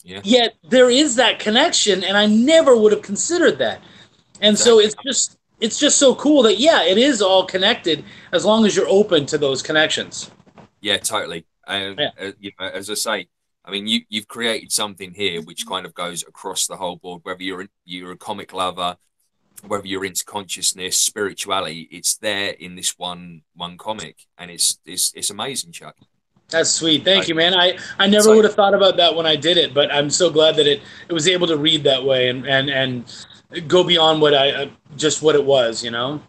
yet there is that connection, and I never would have considered that. And exactly. So it's just so cool that, yeah, it is all connected as long as you're open to those connections. Yeah, totally. You know, as I say, I mean, you've created something here which kind of goes across the whole board. Whether you're a comic lover, whether you're into consciousness, spirituality, it's there in this one comic, and it's amazing, Chuck. That's sweet. Thank you, man. I never would have thought about that when I did it, but I'm so glad that it was able to read that way and go beyond what what it was, you know?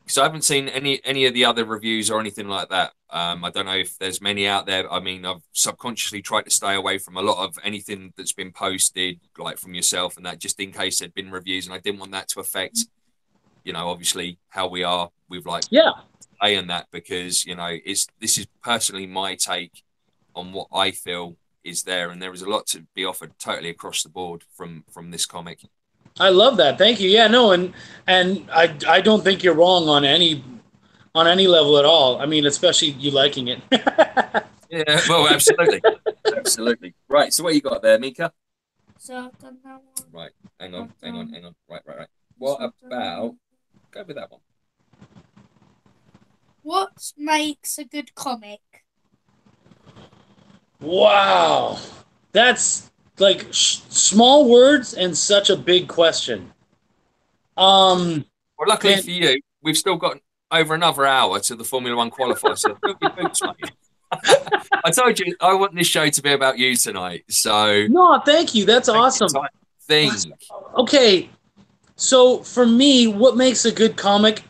So I haven't seen any of the other reviews or anything like that. I don't know if there's many out there. I mean, I've subconsciously tried to stay away from a lot of anything that's been posted, like from yourself and that, just in case there'd been reviews, and I didn't want that to affect, you know, obviously how we are with, like, playing that, because, you know, this is personally my take on what I feel is there, and there is a lot to be offered totally across the board from this comic. I love that. Thank you. Yeah, no, and I don't think you're wrong on any level at all. I mean, especially you liking it. Yeah, well, absolutely. Absolutely. Right, so what you got there, Mika? So I've done that one. Right, hang on. Right. What about, go with that one. What makes a good comic? Wow. That's like small words and such a big question. Well, luckily for you, we've still got over another hour to the Formula One qualifier, so fill your boots, mate. I told you I want this show to be about you tonight, so... No, thank you. That's awesome. Okay, so for me, what makes a good comic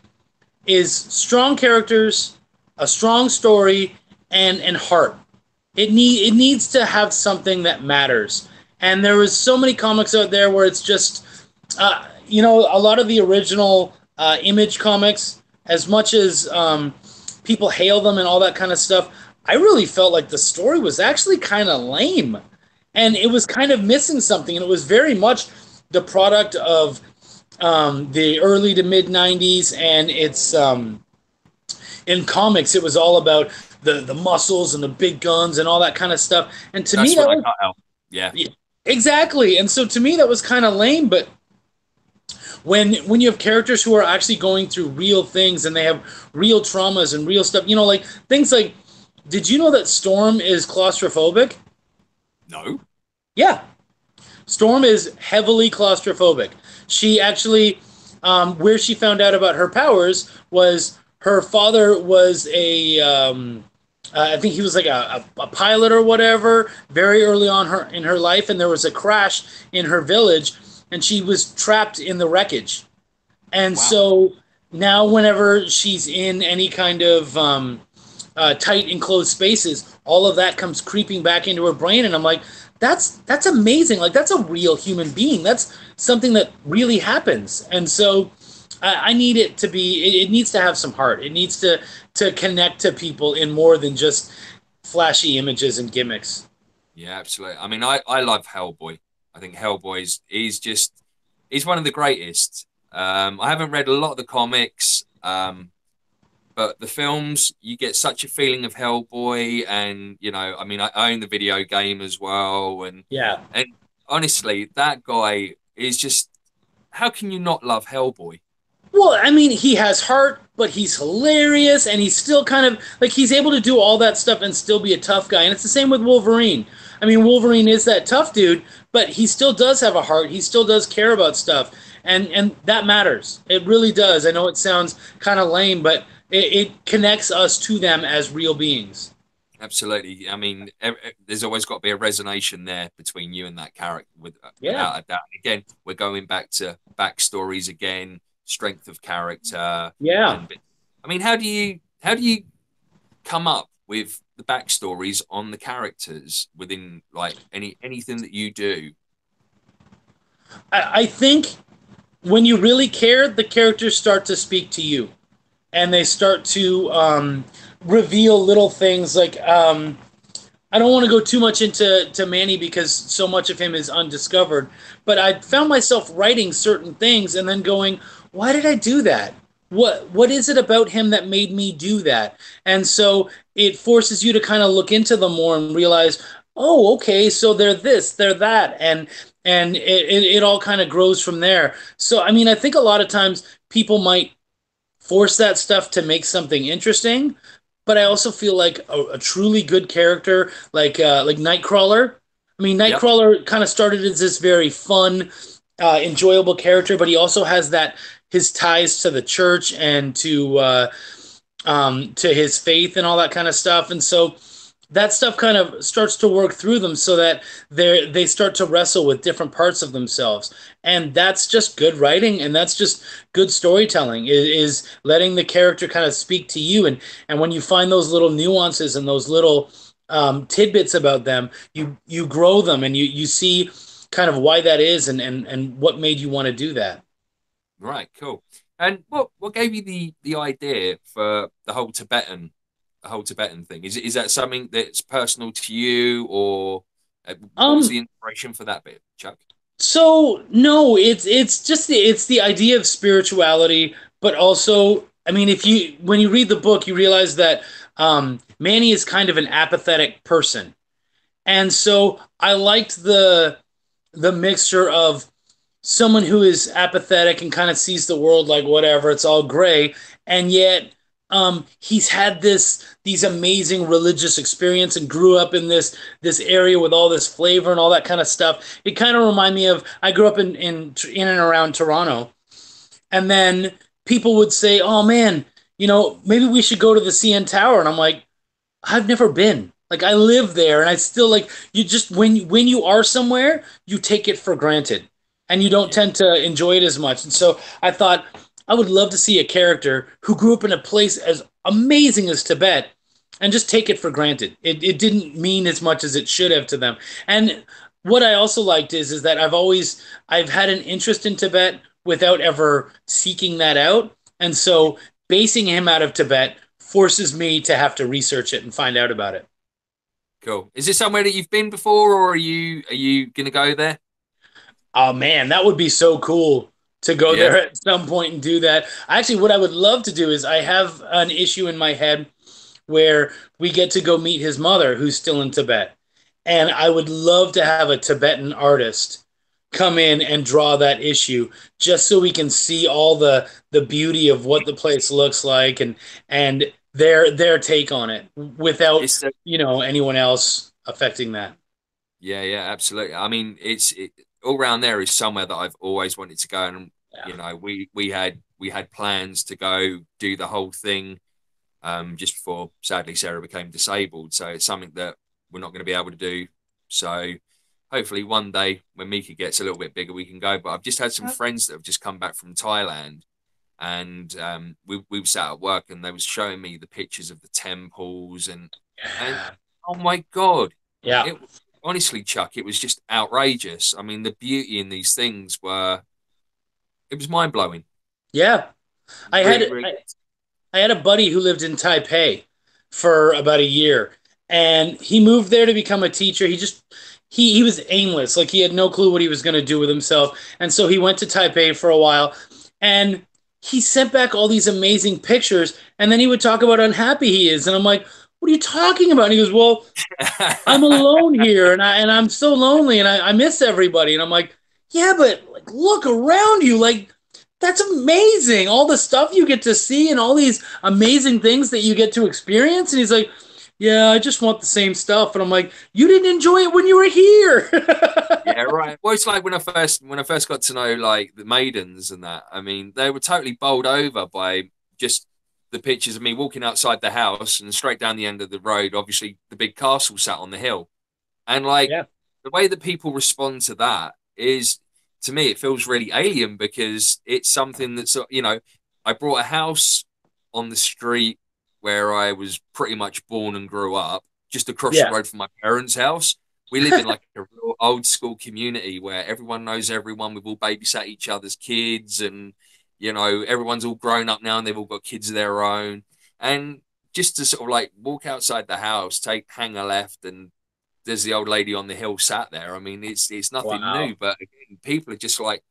is strong characters, a strong story, and heart. It needs to have something that matters. And there was so many comics out there where it's just, you know, a lot of the original Image comics, as much as people hail them and all that kind of stuff, I really felt like the story was actually kind of lame. and it was kind of missing something, and it was very much the product of the early to mid 90s, and it's in comics it was all about the muscles and the big guns and all that kind of stuff, and to me That's what that I was cut out. Yeah. exactly, and so to me that was kind of lame. But when you have characters who are actually going through real things and they have real traumas and real stuff, like things like, did you know that Storm is claustrophobic? No. Yeah, Storm is heavily claustrophobic. She actually, where she found out about her powers was her father was I think he was like a pilot or whatever, very early on in her life, and there was a crash in her village, and she was trapped in the wreckage. And Wow. so now, whenever she's in any kind of tight enclosed spaces, all of that comes creeping back into her brain, and I'm like, that's amazing. Like, that's a real human being. That's something that really happens. And so I need it to be. It needs to have some heart. It needs to connect to people in more than just flashy images and gimmicks. Yeah, absolutely. I mean, I love Hellboy. I think Hellboy he's one of the greatest. I haven't read a lot of the comics, but the films, you get such a feeling of Hellboy, and I mean, I own the video game as well, Yeah. and honestly, that guy is just. How can you not love Hellboy? Well, I mean, he has heart, but he's hilarious, and he's still kind of like he's able to do all that stuff and still be a tough guy. And it's the same with Wolverine. I mean, Wolverine is that tough dude, but he still does have a heart. He still does care about stuff, and that matters. It really does. I know it sounds kind of lame, but it connects us to them as real beings. Absolutely. I mean, there's always got to be a resonation there between you and that character, Yeah. without a doubt. Again, we're going back to backstories again, strength of character. Yeah. And I mean, how do you come up with the backstories on the characters within like anything that you do? I think when you really care, the characters start to speak to you, and they start to reveal little things like I don't want to go too much into Manny because so much of him is undiscovered, but I found myself writing certain things and then going, why did I do that? What is it about him that made me do that? And so it forces you to kind of look into them more and realize, oh, okay, so they're this, they're that, and it all kind of grows from there. So I mean, I think a lot of times people might force that stuff to make something interesting. But I also feel like a truly good character, like Nightcrawler. I mean, Yep. Nightcrawler kind of started as this very fun, enjoyable character, but he also has that his ties to the church and to his faith and all that kind of stuff, and so that stuff kind of starts to work through them so that they start to wrestle with different parts of themselves, and that's just good writing, and that's just good storytelling is letting the character kind of speak to you, and when you find those little nuances and those little tidbits about them, you grow them, and you see kind of why that is, and what made you want to do that. Right, cool. And what gave you the idea for the whole Tibetan thing? Is that something that's personal to you, or what was um the inspiration for that bit, Chuck? So no, it's just it's the idea of spirituality, but also, I mean, if you when you read the book, you realize that Manny is kind of an apathetic person, and so I liked the mixture of someone who is apathetic and kind of sees the world like whatever, it's all gray, and yet he's had these amazing religious experience and grew up in this area with all this flavor and all that kind of stuff. It kind of remind me of I grew up in and around Toronto, and then people would say, "Oh man, maybe we should go to the CN Tower," and I'm like, I've never been. Like, I live there, and I still like you. Just when you are somewhere, you take it for granted, and you don't Yeah. tend to enjoy it as much. And so I thought I would love to see a character who grew up in a place as amazing as Tibet, and just take it for granted. It didn't mean as much as it should have to them. And what I also liked is that I've had an interest in Tibet without ever seeking that out, and so basing him out of Tibet forces me to have to research it and find out about it. Cool. Is this somewhere that you've been before, or are you gonna go there? Oh man, that would be so cool to go Yeah. there at some point and do that. Actually, what I would love to do is I have an issue in my head where we get to go meet his mother, who's still in Tibet. And I would love to have a Tibetan artist come in and draw that issue just so we can see all the beauty of what the place looks like and their take on it without, It's anyone else affecting that. Yeah, yeah, absolutely. I mean, all around there is somewhere that I've always wanted to go, and Yeah. we had plans to go do the whole thing, just before sadly Sarah became disabled. So it's something that we're not going to be able to do. So hopefully one day when Mika gets a little bit bigger, we can go. But I've just had some friends that have just come back from Thailand, and we were sat at work, and they was showing me the pictures of the temples, and oh my God, Yeah. it honestly, Chuck, it was just outrageous. I mean, the beauty in these things it was mind blowing. Yeah. I Really, had really. I had a buddy who lived in Taipei for about a year, and he moved there to become a teacher. He was aimless, like he had no clue what he was going to do with himself, and so he went to Taipei for a while, and he sent back all these amazing pictures, and then he would talk about how unhappy he is, and I'm like, "What are you talking about?" And he goes, "Well, I'm alone here, and I'm so lonely, and I miss everybody." And I'm like, "Yeah, but like, look around you, like that's amazing. All the stuff you get to see, and all these amazing things that you get to experience." And he's like, "Yeah, I just want the same stuff." And I'm like, "You didn't enjoy it when you were here." Yeah, right. Well, it's like when I first got to know like the maidens and that. I mean, they were totally bowled over by just the pictures of me walking outside the house and straight down the end of the road. Obviously, the big castle sat on the hill, and like Yeah, the way that people respond to that is, to me, it feels really alien because it's something that's I brought a house on the street where I was pretty much born and grew up, just across the yeah, road from my parents' house. We live in like a real old school community where everyone knows everyone. We've all babysat each other's kids, and everyone's all grown up now and they've all got kids of their own. And just to sort of like walk outside the house, hang a left, and there's the old lady on the hill sat there. I mean, it's nothing wow, new, but again, people are just like,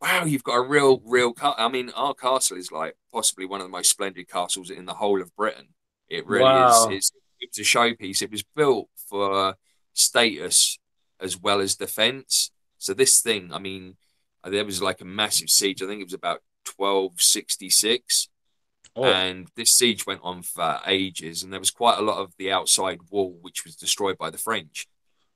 wow, you've got a real I mean, our castle is like possibly one of the most splendid castles in the whole of Britain. It really is. wow, It's a showpiece. It was built for status as well as defense. So this thing, I mean, there was like a massive siege. I think it was about 1266, oh, and this siege went on for ages, and there was quite a lot of the outside wall which was destroyed by the French,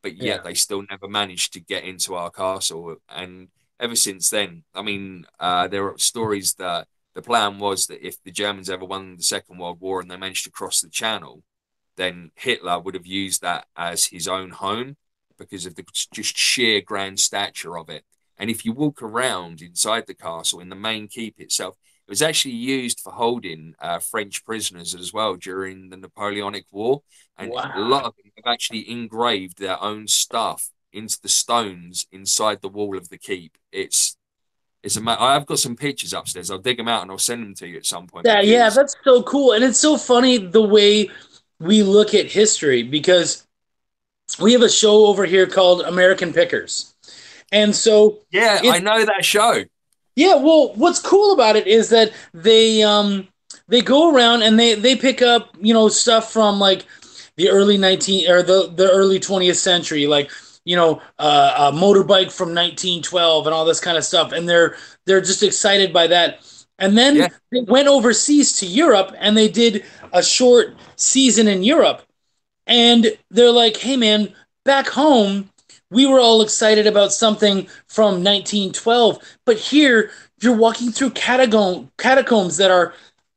but yet yeah, they still never managed to get into our castle. And ever since then, I mean, there are stories that the plan was that if the Germans ever won the Second World War and they managed to cross the Channel, then Hitler would have used that as his own home because of the just sheer grand stature of it. And if you walk around inside the castle in the main keep itself, it was actually used for holding French prisoners as well during the Napoleonic War. And a lot wow. of them have actually engraved their own stuff into the stones inside the wall of the keep. I've got some pictures upstairs. I'll dig them out and I'll send them to you at some point Yeah, yeah, because that's so cool. And it's so funny the way we look at history because we have a show over here called American Pickers. And so yeah, I it's know that show. yeah, well, what's cool about it is that they go around and they pick up, stuff from like the early 19 or the early 20th century, like, a motorbike from 1912 and all this kind of stuff, and they're just excited by that. And Yeah, then they went overseas to Europe and they did a short season in Europe, and they're like, "Hey, man, back home, we were all excited about something from 1912, but here you're walking through catacombs that are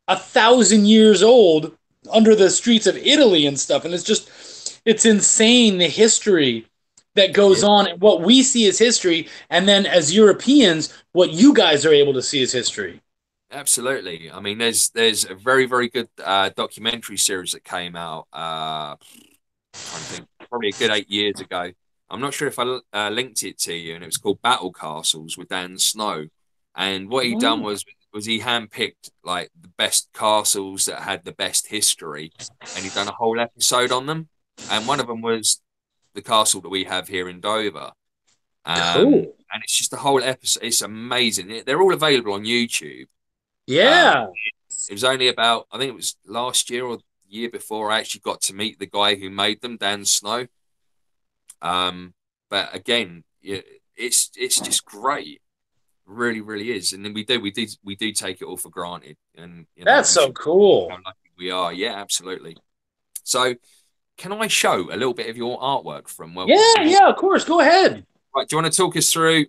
1,000 years old under the streets of Italy and stuff." And it's insane the history that goes yeah, on and what we see as history, and then as Europeans, what you guys are able to see as history. absolutely. I mean, there's a very very good documentary series that came out. Trying to think, probably a good 8 years ago. I'm not sure if I linked it to you, and it was called Battle Castles with Dan Snow. And what he done Oh, was he handpicked like the best castles that had the best history, and he done a whole episode on them. and one of them was the castle that we have here in Dover. Cool. And it's just the whole episode. It's amazing. They're all available on YouTube. Yeah. It was only about, I think it was last year or the year before, I actually got to meet the guy who made them, Dan Snow. But again, it's just great. Really, really is. And then we do take it all for granted. And that's so cool. How lucky we are. Yeah, absolutely. So, can I show a little bit of your artwork from Welcome? Yeah, of course. Go ahead. Right, do you want to talk us through?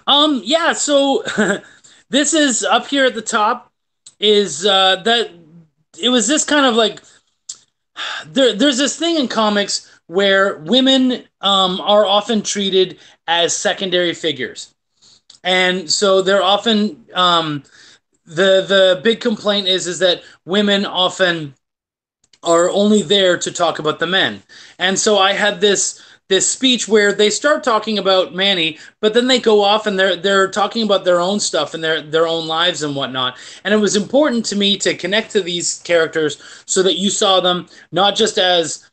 Yeah, so this is up here at the top is that it was this kind of like there's this thing in comics where women are often treated as secondary figures. And so they're often the big complaint is that women often are only there to talk about the men. And so I had this speech where they start talking about Manny, but then they go off and they're talking about their own stuff and their own lives and whatnot. And it was important to me to connect to these characters so that you saw them not just as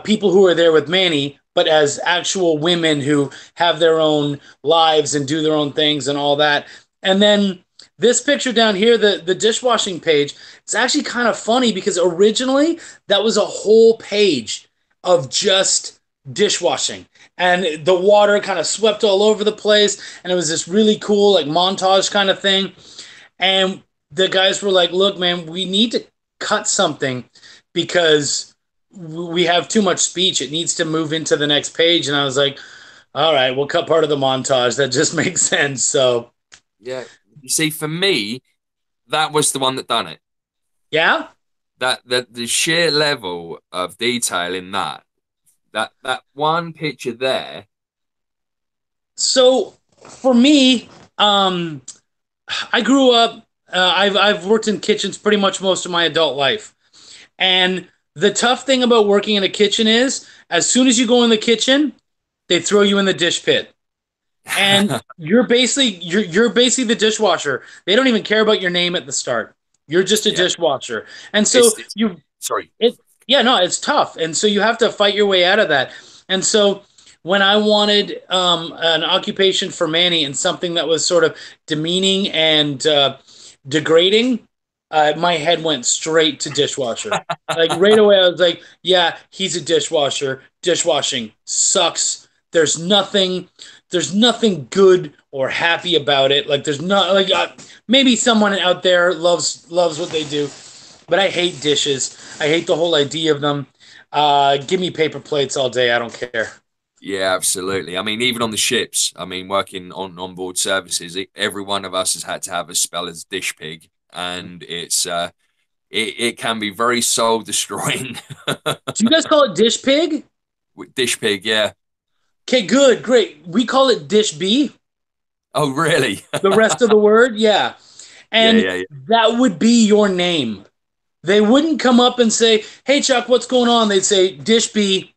people who are there with Manny, but as actual women who have their own lives and do their own things and all that. And then this picture down here, the dishwashing page, it's actually kind of funny because originally that was a whole page of just dishwashing. And the water kind of swept all over the place. And it was this really cool like montage kind of thing. And the guys were like, look, man, we need to cut something because we have too much speech. It needs to move into the next page. And I was like, all right, we'll cut part of the montage. That just makes sense. So yeah. You see, for me, that was the one that done it. Yeah? That the sheer level of detail in that one picture there. So for me, I grew up. I've worked in kitchens pretty much most of my adult life, and the tough thing about working in a kitchen is, as soon as you go in the kitchen, they throw you in the dish pit, and you're basically the dishwasher. They don't even care about your name at the start. You're just a dishwasher, and so it's tough, and so you have to fight your way out of that. And so when I wanted an occupation for Manny and something that was sort of demeaning and degrading, my head went straight to dishwasher. Like right away, I was like, "Yeah, he's a dishwasher. Dishwashing sucks. There's nothing good or happy about it. Like there's not like maybe someone out there loves what they do, but I hate dishes. I hate the whole idea of them. Give me paper plates all day. I don't care." Yeah, absolutely. I mean, even on the ships, I mean, working on board services, every one of us has had to have a spell as dish pig, and it can be very soul destroying. Do you guys call it dish pig? Dish pig, yeah. Okay, good, great. We call it dish B. Oh, really? The rest of the word, yeah. And that would be your name. They wouldn't come up and say, "Hey, Chuck, what's going on?" They'd say, "Dish B."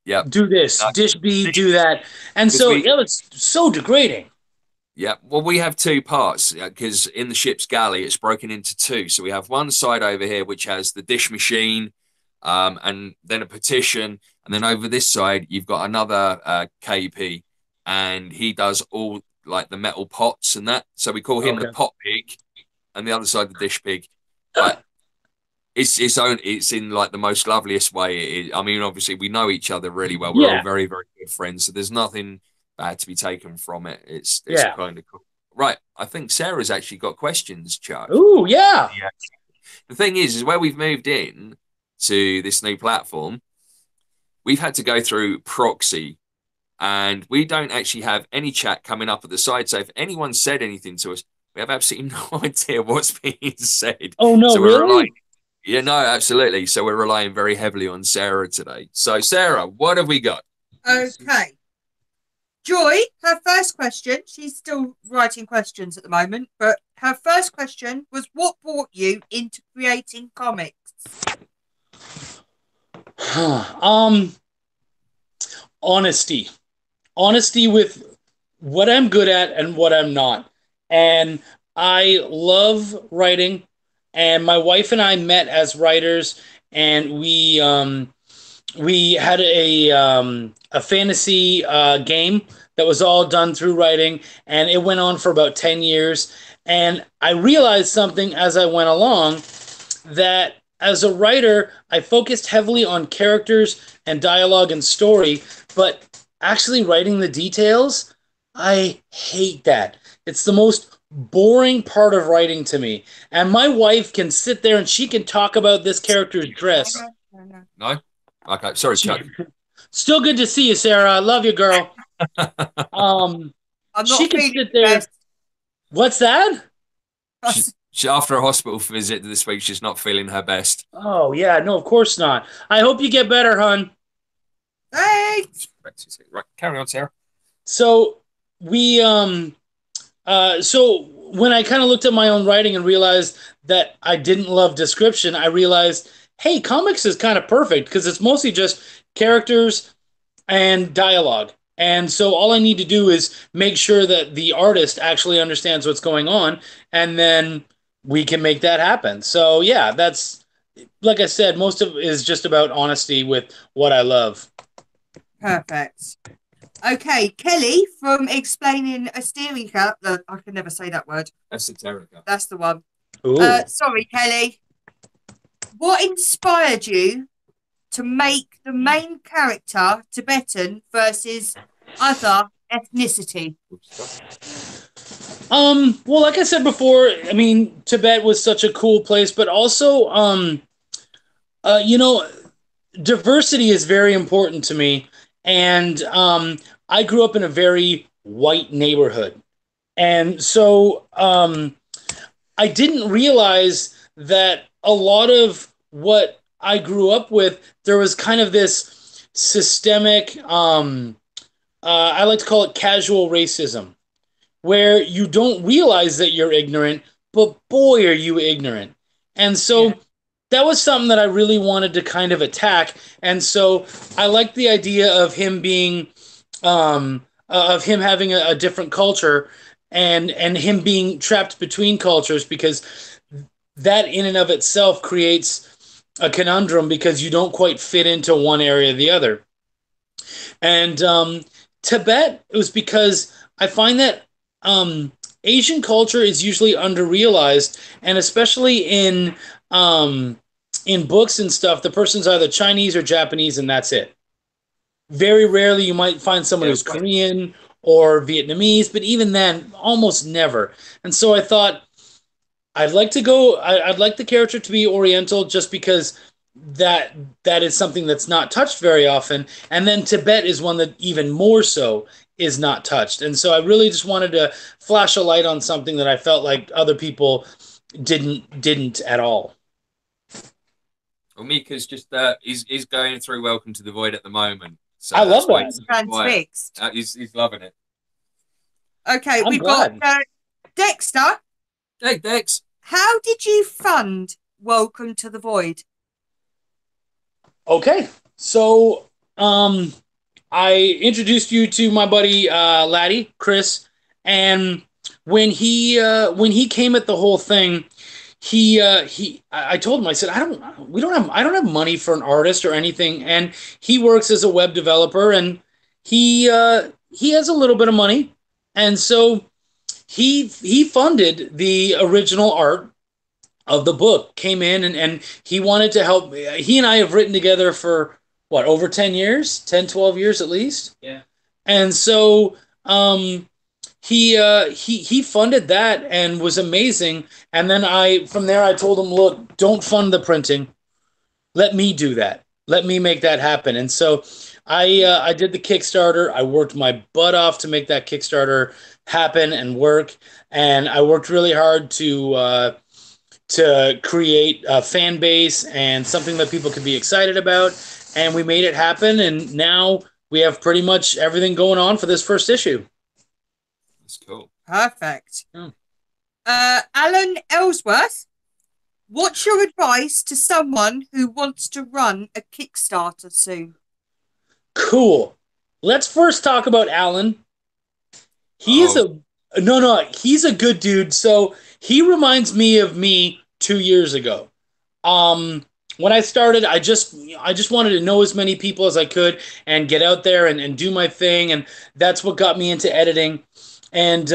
Yeah. Do this. Dish B, do that. And so it was so degrading. Yeah. Well, we have two parts because in the ship's galley, it's broken into two. So we have one side over here, which has the dish machine and then a partition. And then over this side, you've got another KP and he does all like the metal pots and that. So we call him the pot pig and the other side, the dish pig. But it's in like the most loveliest way. I mean, obviously we know each other really well. We're all very, very good friends. So there's nothing bad to be taken from it. It's kind of cool. Right. I think Sarah's actually got questions, Chuck. Ooh, yeah. The thing is where we've moved in to this new platform, we've had to go through proxy and we don't actually have any chat coming up at the side. So if anyone said anything to us, we have absolutely no idea what's being said. Oh, no, so really? Yeah, no, absolutely. So we're relying very heavily on Sarah today. So, Sarah, what have we got? Okay. Joy, her first question, she's still writing questions at the moment, but her first question was, what brought you into creating comics? Honesty. Honesty with what I'm good at and what I'm not. And I love writing. And my wife and I met as writers and we had a fantasy game that was all done through writing, and it went on for about 10 years. And I realized something as I went along, that as a writer, I focused heavily on characters and dialogue and story, but actually writing the details, I hate that. It's the most boring part of writing to me. And my wife can sit there and she can talk about this character's dress. No? Okay, sorry, Chuck. Still good to see you, Sarah. I love you, girl. I'm not She can feeling sit there. best. What's that? She, after a hospital visit this week, she's not feeling her best. Oh, yeah. No, of course not. I hope you get better, hon. Thanks. Right, carry on, Sarah. So so when I kind of looked at my own writing and realized that I didn't love description, I realized, hey, comics is kind of perfect because it's mostly just characters and dialogue. And so all I need to do is make sure that the artist actually understands what's going on, and then we can make that happen. So yeah, that's, like I said, most of it is just about honesty with what I love. Perfect. Okay, Kelly from Explaining Asterica. I can never say that word. Esoterica. That's the one. Ooh. Sorry, Kelly. What inspired you to make the main character Tibetan versus other ethnicity? Well, like I said before, I mean, Tibet was such a cool place, but also, you know, diversity is very important to me. And I grew up in a very white neighborhood. And so I didn't realize that a lot of what I grew up with, there was kind of this systemic, I like to call it casual racism, where you don't realize that you're ignorant, but boy, are you ignorant. And so that was something that I really wanted to kind of attack. And so I liked the idea of him being, of him having a different culture, and him being trapped between cultures, because that in and of itself creates a conundrum because you don't quite fit into one area or the other. And Tibet, it was because I find that Asian culture is usually underrealized, and especially in books and stuff, the person's either Chinese or Japanese, and that's it. Very rarely you might find someone who's Korean or Vietnamese, but even then, almost never. And so I thought I'd like the character to be Oriental, just because that is something that's not touched very often. And then Tibet is one that even more so is not touched. And so I really just wanted to flash a light on something that I felt like other people didn't at all. Well, Mika's just he's going through Welcome to the Void at the moment. So I love that. He's transfixed. He's loving it. Okay, I'm we've glad. got Dexter. Hey, Dex. How did you fund Welcome to the Void? Okay, so I introduced you to my buddy Laddie, Chris, and when he came at the whole thing, I told him, I said, I don't have money for an artist or anything, and he works as a web developer, and he has a little bit of money, and so he funded the original art of the book, came in, and he wanted to help. He and I have written together for what, over 10 years, 10, 12 years at least. Yeah. And so he funded that and was amazing. And then from there I told him, look, don't fund the printing. Let me do that. Let me make that happen. And so I did the Kickstarter. I worked my butt off to make that Kickstarter happen and work. And I worked really hard to create a fan base and something that people could be excited about. And we made it happen. And now we have pretty much everything going on for this first issue. That's cool. Perfect. Alan Ellsworth, what's your advice to someone who wants to run a Kickstarter soon? Cool. Let's first talk about Alan. He's a good dude. So he reminds me of me 2 years ago. when I started, I just wanted to know as many people as I could and get out there and do my thing, and that's what got me into editing. And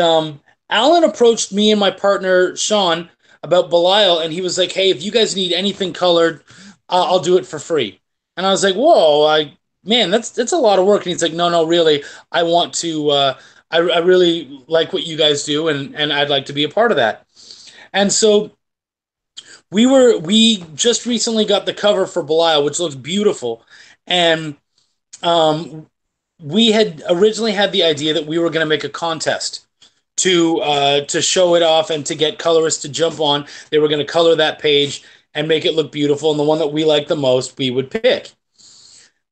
Alan approached me and my partner Sean about Belial, and he was like, "Hey, if you guys need anything colored, I'll do it for free." And I was like, "Whoa, man, that's a lot of work." And he's like, "No, no, really, I want to. I really like what you guys do, and I'd like to be a part of that." And so we just recently got the cover for Belial, which looks beautiful, and um, we had originally had the idea that we were going to make a contest to show it off and to get colorists to jump on. They were going to color that page and make it look beautiful, and the one that we liked the most, we would pick.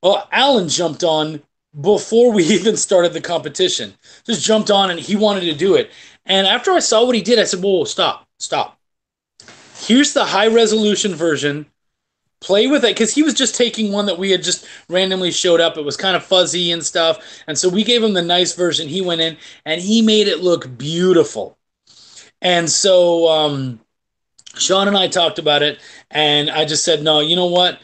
Well, Alan jumped on before we even started the competition. Just jumped on, and he wanted to do it. And after I saw what he did, I said, "Whoa, stop. Here's the high resolution version. Play with it," because he was just taking one that we had just randomly showed up. It was kind of fuzzy and stuff, and so we gave him the nice version. He went in and he made it look beautiful. And so Sean and I talked about it, and I just said, "No, you know what?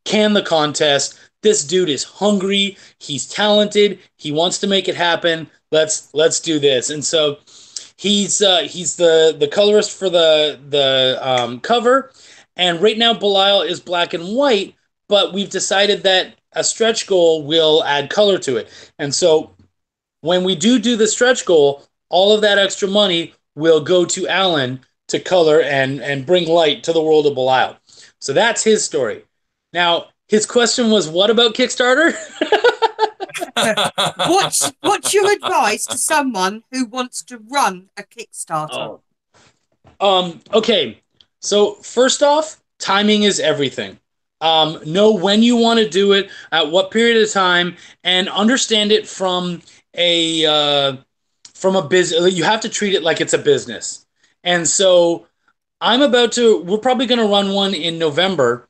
Can the contest. This dude is hungry. He's talented. He wants to make it happen. Let's do this." And so he's the colorist for the cover, and right now Belial is black and white, but we've decided that a stretch goal will add color to it. And so when we do the stretch goal, all of that extra money will go to Alan to color and bring light to the world of Belial. So that's his story. Now, his question was, what about Kickstarter? What's your advice to someone who wants to run a Kickstarter? Okay. So first off, timing is everything. Know when you want to do it, at what period of time, and understand it from a business. You have to treat it like it's a business. And so we're probably going to run one in November,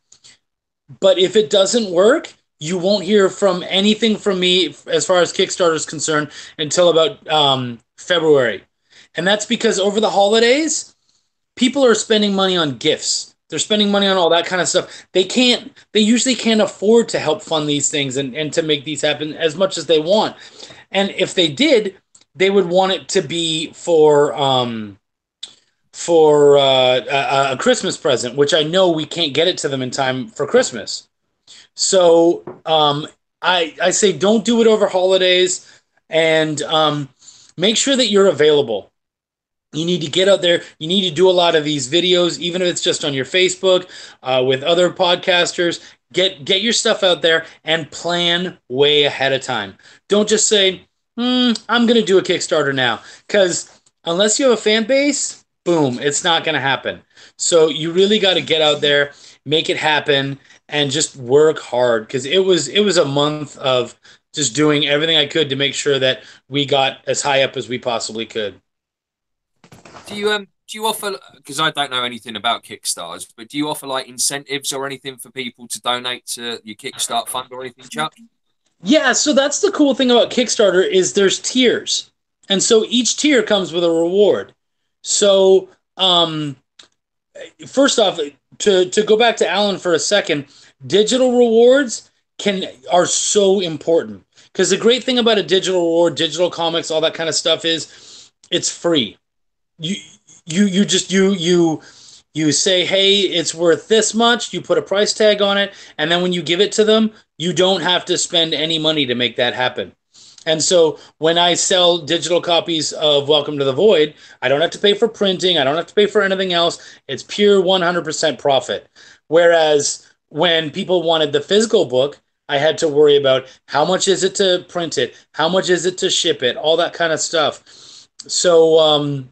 but if it doesn't work, you won't hear from anything from me as far as Kickstarter is concerned until about February. And that's because over the holidays, people are spending money on gifts. They're spending money on all that kind of stuff. They usually can't afford to help fund these things and to make these happen as much as they want. And if they did, they would want it to be for a Christmas present, which I know we can't get it to them in time for Christmas. So I say don't do it over holidays, and make sure that you're available. You need to get out there. You need to do a lot of these videos, even if it's just on your Facebook with other podcasters. Get your stuff out there and plan way ahead of time. Don't just say, I'm going to do a Kickstarter now. Because unless you have a fan base, boom, it's not going to happen. So you really got to get out there, make it happen, and just work hard. Because it was a month of just doing everything I could to make sure that we got as high up as we possibly could. Do you offer, because I don't know anything about Kickstarters, but do you offer like incentives or anything for people to donate to your Kickstart fund or anything, Chuck? Yeah, so that's the cool thing about Kickstarter is there's tiers. And so each tier comes with a reward. So first off, to go back to Alan for a second, digital rewards are so important. Because the great thing about a digital reward, digital comics, all that kind of stuff is it's free. You say, hey, it's worth this much. You put a price tag on it, and then when you give it to them, you don't have to spend any money to make that happen. And so when I sell digital copies of Welcome to the Void, I don't have to pay for printing. I don't have to pay for anything else. It's pure 100% profit. Whereas when people wanted the physical book, I had to worry about how much is it to print it, how much is it to ship it, all that kind of stuff. So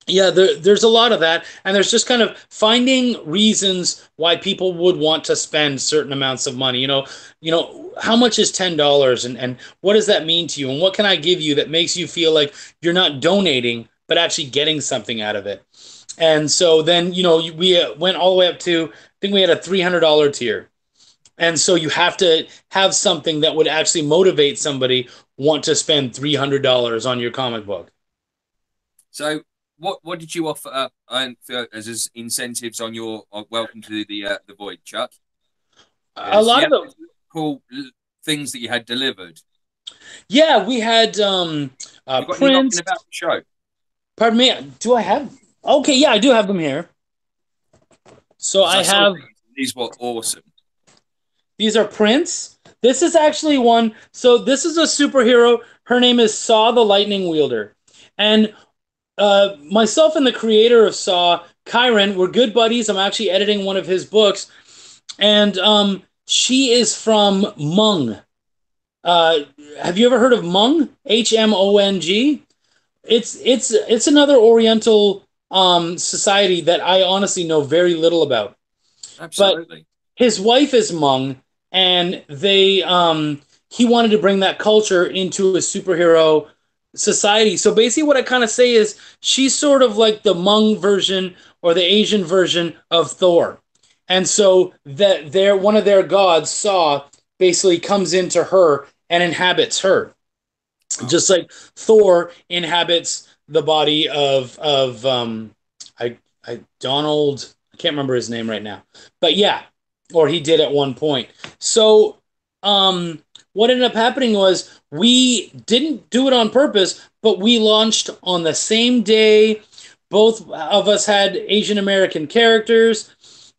yeah, there's a lot of that, and there's just kind of finding reasons why people would want to spend certain amounts of money. How much is $10, and what does that mean to you, and what can I give you that makes you feel like you're not donating but actually getting something out of it? And so then we went all the way up to, I think we had a $300 tier, and so you have to have something that would actually motivate somebody want to spend $300 on your comic book. So what did you offer as incentives on your welcome to the void, Chuck? A lot of them. Cool things that you had delivered. Yeah, we had You got any knocking prints. about the show? Pardon me. Do I have? Okay, yeah, I do have them here. So I have. These were awesome. These are prints. This is actually one. So this is a superhero. Her name is Saw the Lightning Wielder, and myself and the creator of Saw, Kyron, we're good buddies. I'm actually editing one of his books, and she is from Hmong. Have you ever heard of Hmong? Hmong. It's another Oriental society that I honestly know very little about. Absolutely. But his wife is Hmong, and he wanted to bring that culture into a superhero society. So basically, what I kind of say is she's sort of like the Hmong version or the Asian version of Thor, and so that one of their gods, Saw, basically comes into her and inhabits her. Just like Thor inhabits the body of Donald, I can't remember his name right now, but yeah, or he did at one point. So what ended up happening was we didn't do it on purpose, but we launched on the same day. Both of us had Asian American characters,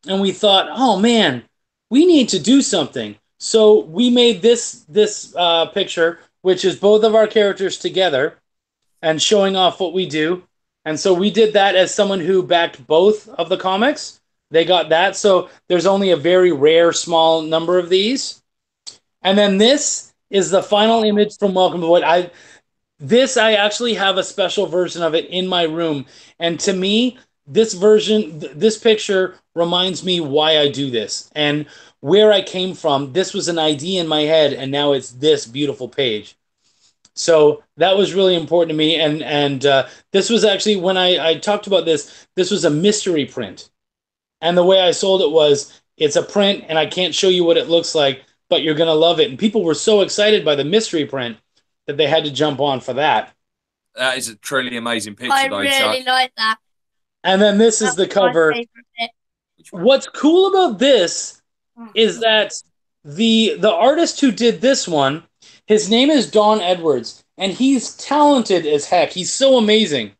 and we thought, oh man, we need to do something. So we made this picture, which is both of our characters together and showing off what we do. And so we did that as someone who backed both of the comics. They got that. So there's only a very rare small number of these. And then this is the final image from Welcome to Void. I actually have a special version of it in my room. And to me, this picture reminds me why I do this and where I came from. This was an idea in my head, and now it's this beautiful page. So that was really important to me. And this was actually, when I talked about this was a mystery print. And the way I sold it was, it's a print, and I can't show you what it looks like, but you're going to love it. And people were so excited by the mystery print that they had to jump on for that. That is a truly amazing picture. I really like that. And then this is the cover. What's cool about this is that the artist who did this one, his name is Don Edwards, and he's talented as heck. He's so amazing.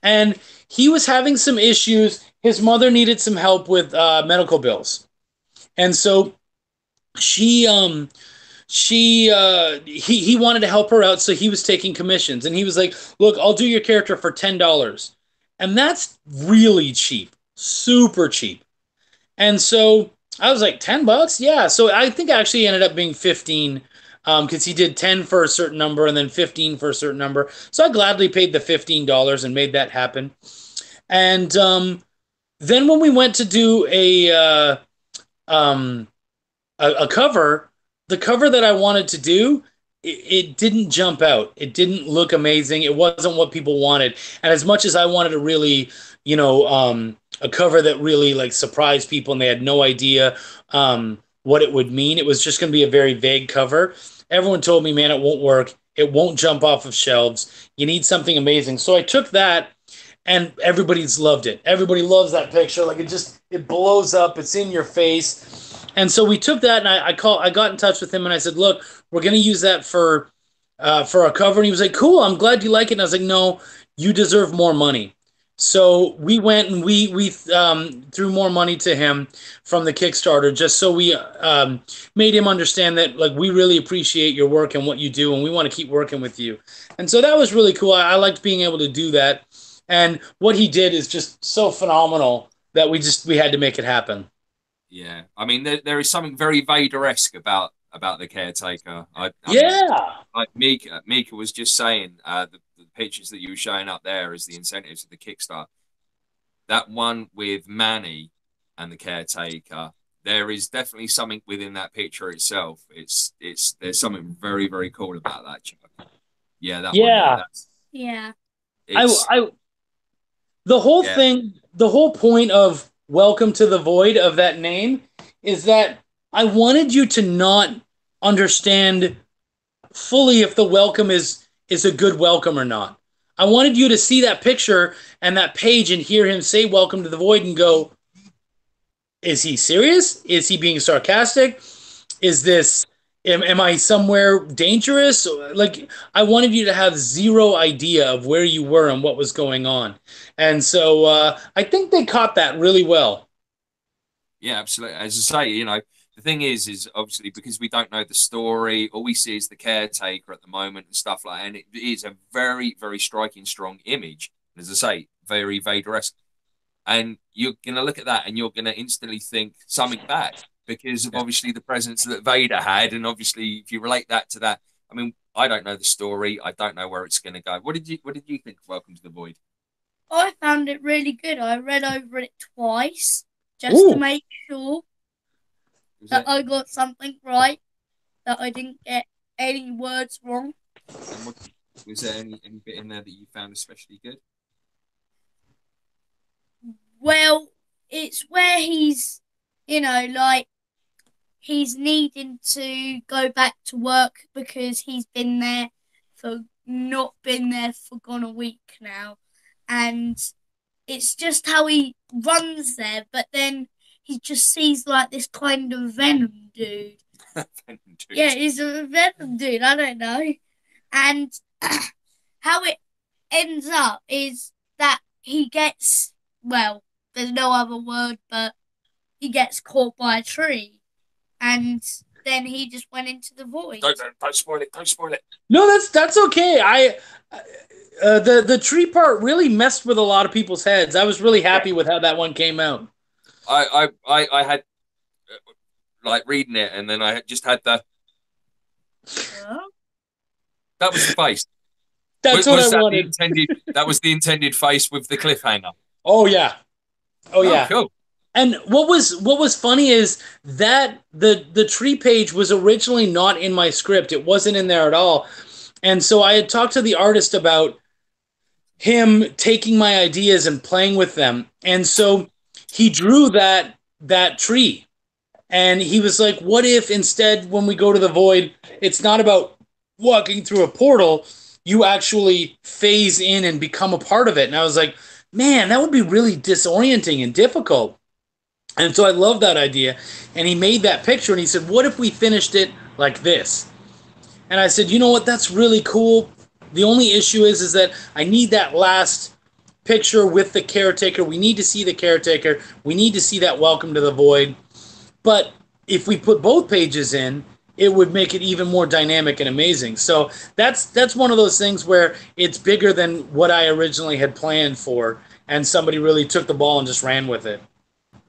And he was having some issues. His mother needed some help with medical bills. And so he wanted to help her out, so he was taking commissions. And he was like, look, I'll do your character for $10. And that's really cheap, super cheap. And so I was like, $10? Yeah. So I think actually ended up being 15, because he did 10 for a certain number and then 15 for a certain number. So I gladly paid the $15 and made that happen. And then when we went to do a cover, the cover that I wanted to do, it didn't jump out. It didn't look amazing. It wasn't what people wanted. And as much as I wanted to really, a cover that really like surprised people and they had no idea what it would mean, it was just going to be a very vague cover. Everyone told me, man, it won't work. It won't jump off of shelves. You need something amazing. So I took that, and everybody's loved it. Everybody loves that picture. Like it blows up. It's in your face. And so we took that, and I got in touch with him, and I said, look, we're going to use that for a cover. And he was like, cool, I'm glad you like it. And I was like, no, you deserve more money. So we went and we threw more money to him from the Kickstarter, just so we made him understand that, like, we really appreciate your work and what you do, and we want to keep working with you. And so that was really cool. I liked being able to do that. And what he did is just so phenomenal that we had to make it happen. Yeah, I mean, there is something very Vader-esque about the caretaker. I mean, like Mika was just saying, the pictures that you were showing up there as the incentives of the Kickstarter. That one with Manny and the caretaker, there is definitely something within that picture itself. There's something very, very cool about that, Chuck. Yeah, that one. Yeah. The whole thing, the whole point of Welcome to the Void of that name is that I wanted you to not understand fully if the welcome is a good welcome or not. I wanted you to see that picture and that page and hear him say "Welcome to the Void" and go, "Is he serious? Is he being sarcastic? Is this? Am I somewhere dangerous?" Like, I wanted you to have zero idea of where you were and what was going on, and so I think they caught that really well. Yeah, absolutely. As I say, the thing is obviously because we don't know the story, all we see is the caretaker at the moment and stuff like that. And it is a very, very striking, strong image. As I say, very Vader-esque. And you're going to look at that and you're going to instantly think something bad because of obviously the presence that Vader had. And obviously, if you relate that to that, I mean, I don't know the story. I don't know where it's going to go. What did you think of Welcome to the Void? I found it really good. I read over it twice just to make sure that I got something right, that I didn't get any words wrong. And was there any bit in there that you found especially good? Well, it's where he's, like, he's needing to go back to work because he's not been there for gone a week now. And it's just how he runs there, but then he just sees like this kind of Venom dude. Venom dude. Yeah, he's a Venom dude, I don't know. And how it ends up is that he gets, well, there's no other word, but he gets caught by a tree. And then he just went into the void. Don't spoil it. Don't spoil it. No, that's okay. The tree part really messed with a lot of people's heads. I was really happy with how that one came out. I had like reading it, and then I just had the. That was the face. That's what I wanted. That was the intended face with the cliffhanger. Oh yeah. Oh yeah. Cool. And what was funny is that the tree page was originally not in my script. It wasn't in there at all. And so I had talked to the artist about him taking my ideas and playing with them. And so he drew that tree. And he was like, what if instead when we go to the void, it's not about walking through a portal, you actually phase in and become a part of it. And I was like, man, that would be really disorienting and difficult. And so I love that idea. And he made that picture and he said, what if we finished it like this? And I said, you know what, that's really cool. The only issue is that I need that last picture with the caretaker. We need to see the caretaker. We need to see that Welcome to the Void. But if we put both pages in, it would make it even more dynamic and amazing. So that's one of those things where it's bigger than what I originally had planned for. And somebody really took the ball and just ran with it.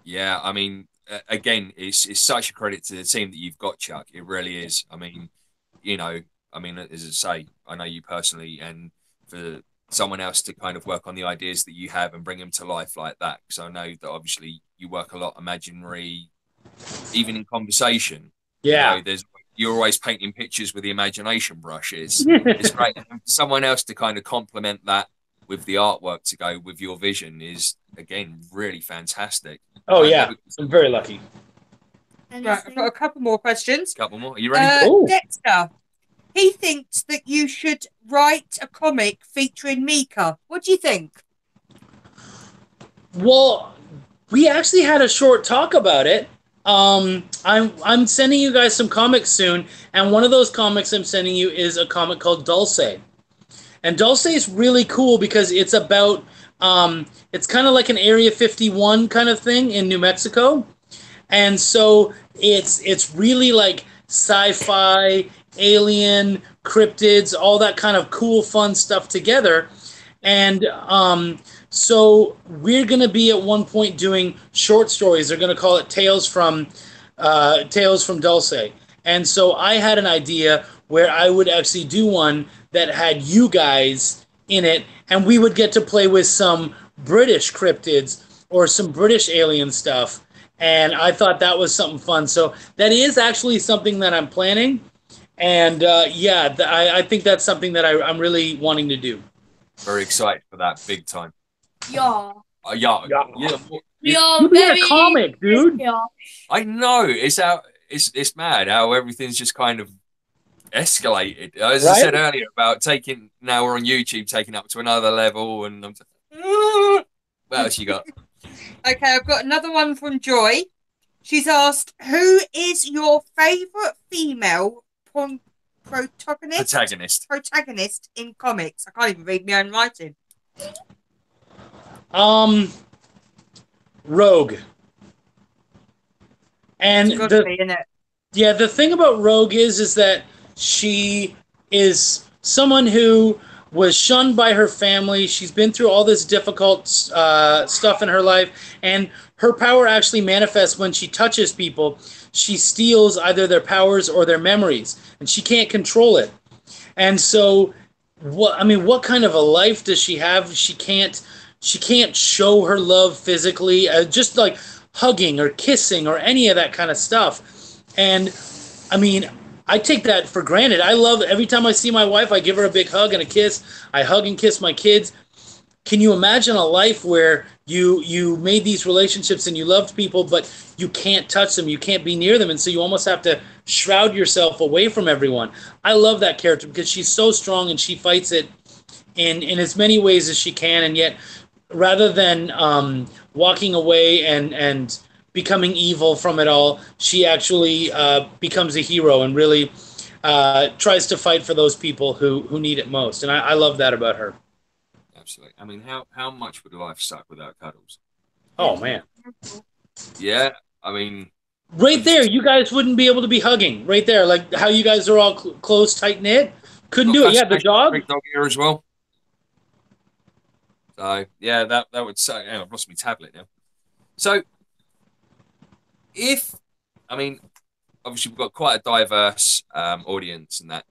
Yeah, I mean, again, it's such a credit to the team that you've got, Chuck. It really is. I mean, as I say, I know you personally, and for someone else to kind of work on the ideas that you have and bring them to life like that, because I know that obviously you work a lot imaginary, even in conversation. Yeah. You're always painting pictures with the imagination brushes. It's great. And for someone else to kind of complement that with the artwork to go with your vision is, again, really fantastic. Oh, yeah. I'm very lucky. Right, I've got a couple more questions. Couple more. Are you ready? Dexter, he thinks that you should write a comic featuring Mika. What do you think? Well, we actually had a short talk about it. I'm sending you guys some comics soon, and one of those comics I'm sending you is a comic called Dulce. And Dulce is really cool because it's about, it's kind of like an Area 51 kind of thing in New Mexico. And so it's really like sci-fi, alien, cryptids, all that kind of cool, fun stuff together. And so we're going to be at one point doing short stories. They're going to call it Tales from Dulce. And so I had an idea where I would actually do one that had you guys in it, and we would get to play with some British cryptids or some British alien stuff. And I thought that was something fun. So that is actually something that I'm planning. And I think that's something that I'm really wanting to do. Very excited for that, big time. Yeah. Yeah. You made a comic, dude. Yeah. I know. It's mad how everything's just kind of escalated. As I Right? said earlier about taking, now we're on YouTube, taking up to another level, and I'm just, what else you got? Okay, I've got another one from Joy. She's asked, who is your favourite female protagonist in comics? I can't even read my own writing. Rogue. And It's got to be, isn't it? Yeah, the thing about Rogue is that she is someone who was shunned by her family. She's been through all this difficult stuff in her life, and her power actually manifests when she touches people. She steals either their powers or their memories, and she can't control it. And so, what kind of a life does she have? She can't show her love physically, just like hugging or kissing or any of that kind of stuff. And I mean, I take that for granted. I love every time I see my wife, I give her a big hug and a kiss. I hug and kiss my kids. Can you imagine a life where you made these relationships and you loved people, but you can't touch them, you can't be near them, and so you almost have to shroud yourself away from everyone? I love that character because she's so strong and she fights it in as many ways as she can, and yet rather than walking away and becoming evil from it all, she actually becomes a hero and really tries to fight for those people who need it most. And I love that about her. Absolutely. I mean, how much would life suck without cuddles? Oh, man. Yeah, I mean... Right there, you guys wouldn't be able to be hugging. Right there, like how you guys are all close, tight-knit. Couldn't do it. Yeah, the dog. Big dog here as well. So, yeah, that would suck. I've lost my tablet now. So, I mean, obviously we've got quite a diverse audience and that.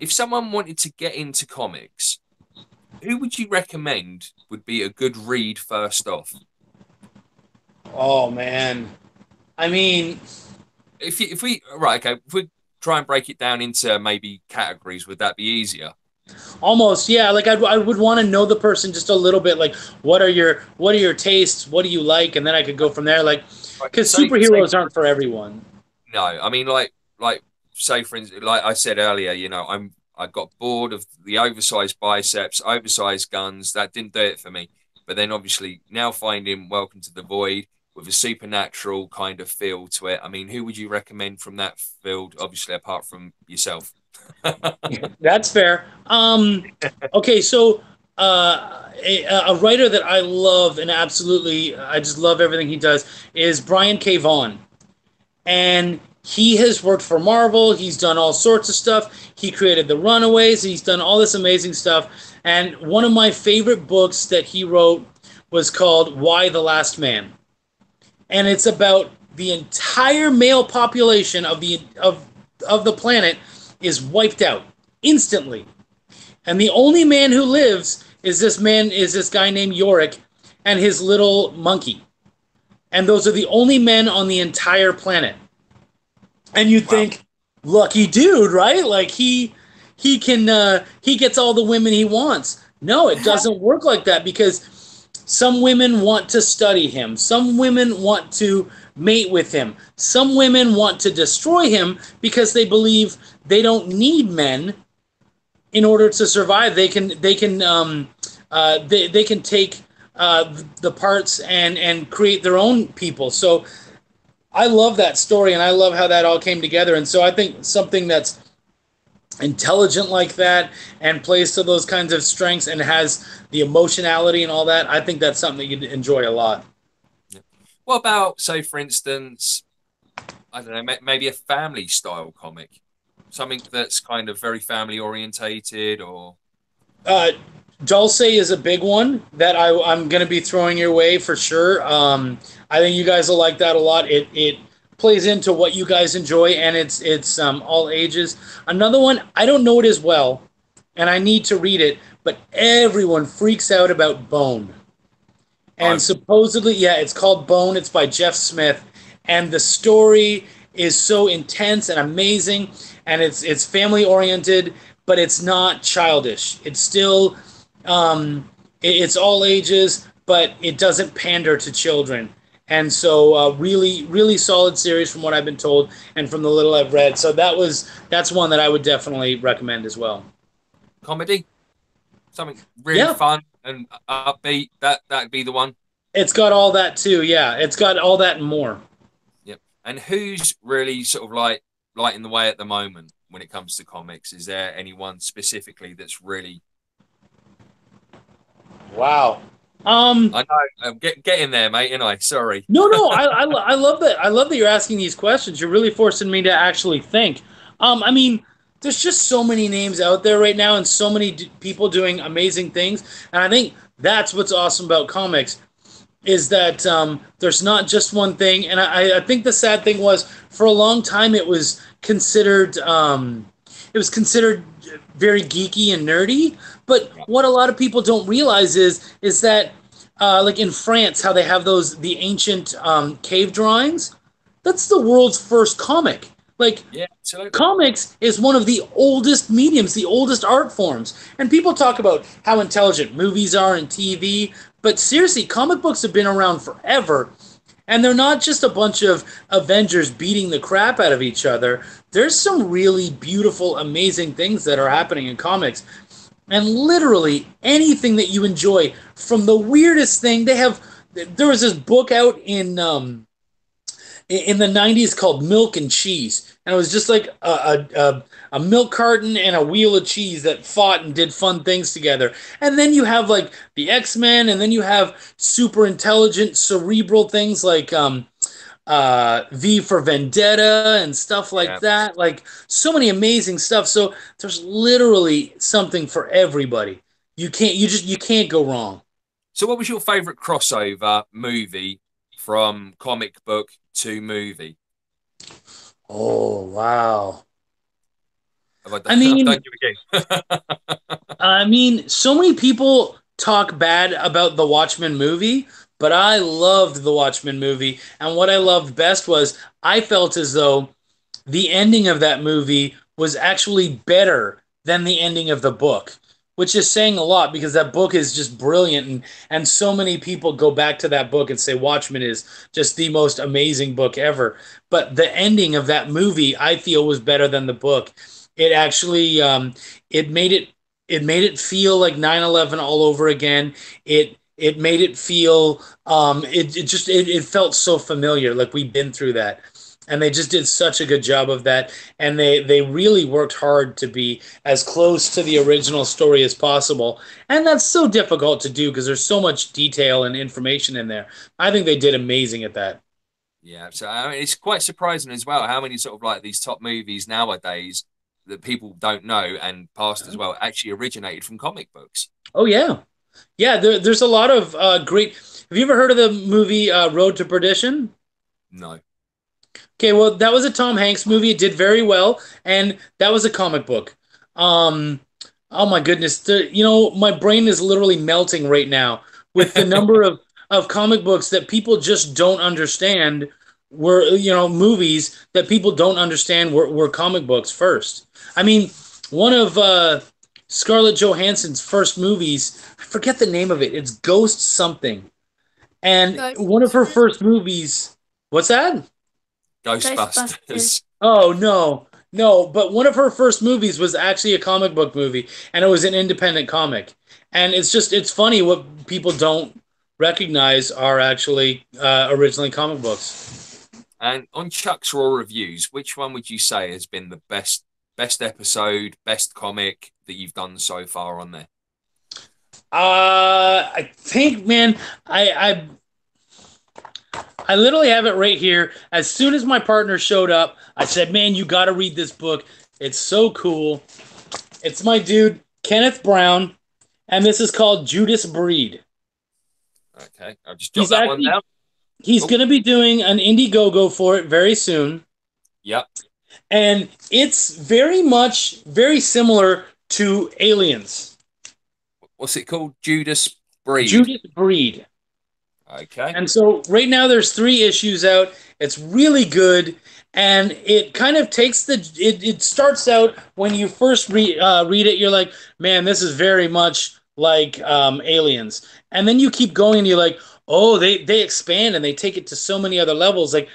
If someone wanted to get into comics, who would you recommend would be a good read first off? Oh, man. I mean... If we try and break it down into maybe categories, would that be easier? Almost, yeah. Like I would want to know the person just a little bit. Like, what are your tastes? What do you like? And then I could go from there. Like, because superheroes aren't for everyone. No, I mean, like, say for instance, like I said earlier, you know, I got bored of the oversized biceps, oversized guns. That didn't do it for me. But then obviously now finding Welcome to the Void with a supernatural kind of feel to it. I mean, who would you recommend from that field? Obviously, apart from yourself. That's fair. Okay, so a writer that I love and absolutely, I just love everything he does is Brian K. Vaughan. And he has worked for Marvel. He's done all sorts of stuff. He created The Runaways. He's done all this amazing stuff. And one of my favorite books that he wrote was called Why the Last Man. And it's about the entire male population of the planet is wiped out instantly. And the only man who lives is this guy named Yorick and his little monkey. And those are the only men on the entire planet. And you think, lucky dude, right? Like he gets all the women he wants. No, it doesn't work like that, because some women want to study him. Some women want to mate with him. Some women want to destroy him because they believe they don't need men in order to survive. They can take the parts and create their own people. So I love that story, and I love how that all came together. And so I think something that's intelligent like that and plays to those kinds of strengths and has the emotionality and all that, I think that's something that you'd enjoy a lot. What about, say, for instance, I don't know, maybe a family style comic? Something that's kind of very family orientated, or... Dulce is a big one that I'm going to be throwing your way for sure. I think you guys will like that a lot. It plays into what you guys enjoy, and it's all ages. Another one, I don't know it as well, and I need to read it, but everyone freaks out about Bone. And supposedly, yeah, it's called Bone. It's by Jeff Smith, and the story is so intense and amazing, and it's family oriented, but it's not childish. It's still it's all ages, but it doesn't pander to children. And so, really, really solid series from what I've been told and from the little I've read. So that's one that I would definitely recommend as well. Comedy, something really Yeah, fun and upbeat. That'd be the one. it's got all that too. Yeah, it's got all that and more. Yep. And who's really sort of like lighting the way at the moment when it comes to comics? Is there anyone specifically that's really? Wow. I know. Get in there, mate. And I sorry. No. I love that. I love that you're asking these questions. You're really forcing me to actually think. I mean, there's just so many names out there right now, and so many people doing amazing things. And I think that's what's awesome about comics is that there's not just one thing. And I think the sad thing was for a long time it was considered very geeky and nerdy. But what a lot of people don't realize is that like in France, how they have the ancient cave drawings. That's the world's first comic. Like, yeah, absolutely. Comics is one of the oldest mediums, the oldest art forms. And people talk about how intelligent movies are and TV, but seriously, comic books have been around forever. And they're not just a bunch of Avengers beating the crap out of each other. There's some really beautiful, amazing things that are happening in comics. And literally anything that you enjoy, from the weirdest thing, there was this book out in the 90s called Milk and Cheese, and it was just like a milk carton and a wheel of cheese that fought and did fun things together. And then you have like the X-Men, and then you have super intelligent cerebral things like V for Vendetta and stuff like that. Like, so many amazing stuff. So there's literally something for everybody. You can't go wrong. So what was your favorite crossover movie from comic book to movie? Oh, wow. I mean, I've done you again. I mean, so many people talk bad about the Watchmen movie, but I loved the Watchmen movie. And what I loved best was I felt as though the ending of that movie was actually better than the ending of the book, which is saying a lot because that book is just brilliant. And so many people go back to that book and say Watchmen is just the most amazing book ever. But the ending of that movie, I feel, was better than the book. It actually it made it feel like 9/11 all over again. It made it feel it felt so familiar, like we've been through that. And they just did such a good job of that. And they really worked hard to be as close to the original story as possible. And that's so difficult to do because there's so much detail and information in there. I think they did amazing at that. Yeah, so I mean, it's quite surprising as well how many sort of like these top movies nowadays that people don't know and past as well actually originated from comic books. Oh, yeah. Yeah, there's a lot of great... Have you ever heard of the movie Road to Perdition? No. Okay, well, that was a Tom Hanks movie. It did very well, and that was a comic book. Oh my goodness, my brain is literally melting right now with the number of comic books that people just don't understand were, movies that people don't understand were comic books first. I mean, one of Scarlett Johansson's first movies, I forget the name of it. It's Ghost something. And one of her first movies, what's that? Ghostbusters. Oh, no, but one of her first movies was actually a comic book movie, and it was an independent comic. And it's funny what people don't recognize are actually originally comic books. And on Chuck's Raw reviews, which one would you say has been the best episode, best comic that you've done so far on there? I think, man, I literally have it right here. As soon as my partner showed up, I said, man, you got to read this book. It's so cool. It's my dude, Kenneth Brown, and this is called Judas Breed. Okay, I'll just jot that one down. He's going to be doing an Indiegogo for it very soon. Yep. And it's very similar to Aliens. What's it called? Judas Breed. Judas Breed. Okay. And so right now there's 3 issues out. It's really good, and it kind of takes it starts out when you first read it, you're like, man, this is very much like Aliens. And then you keep going and you're like, Oh, they expand and they take it to so many other levels. Like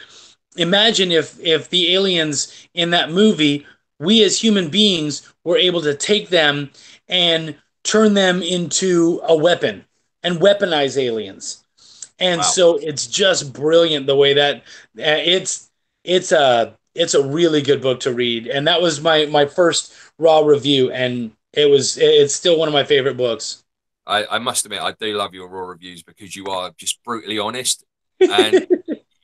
imagine if the aliens in that movie, we as human beings were able to take them and turn them into a weapon and weaponize aliens. And Wow. so it's just brilliant the way that it's a really good book to read. And that was my first raw review, and it's still one of my favorite books. I must admit, I do love your raw reviews because you are just brutally honest. And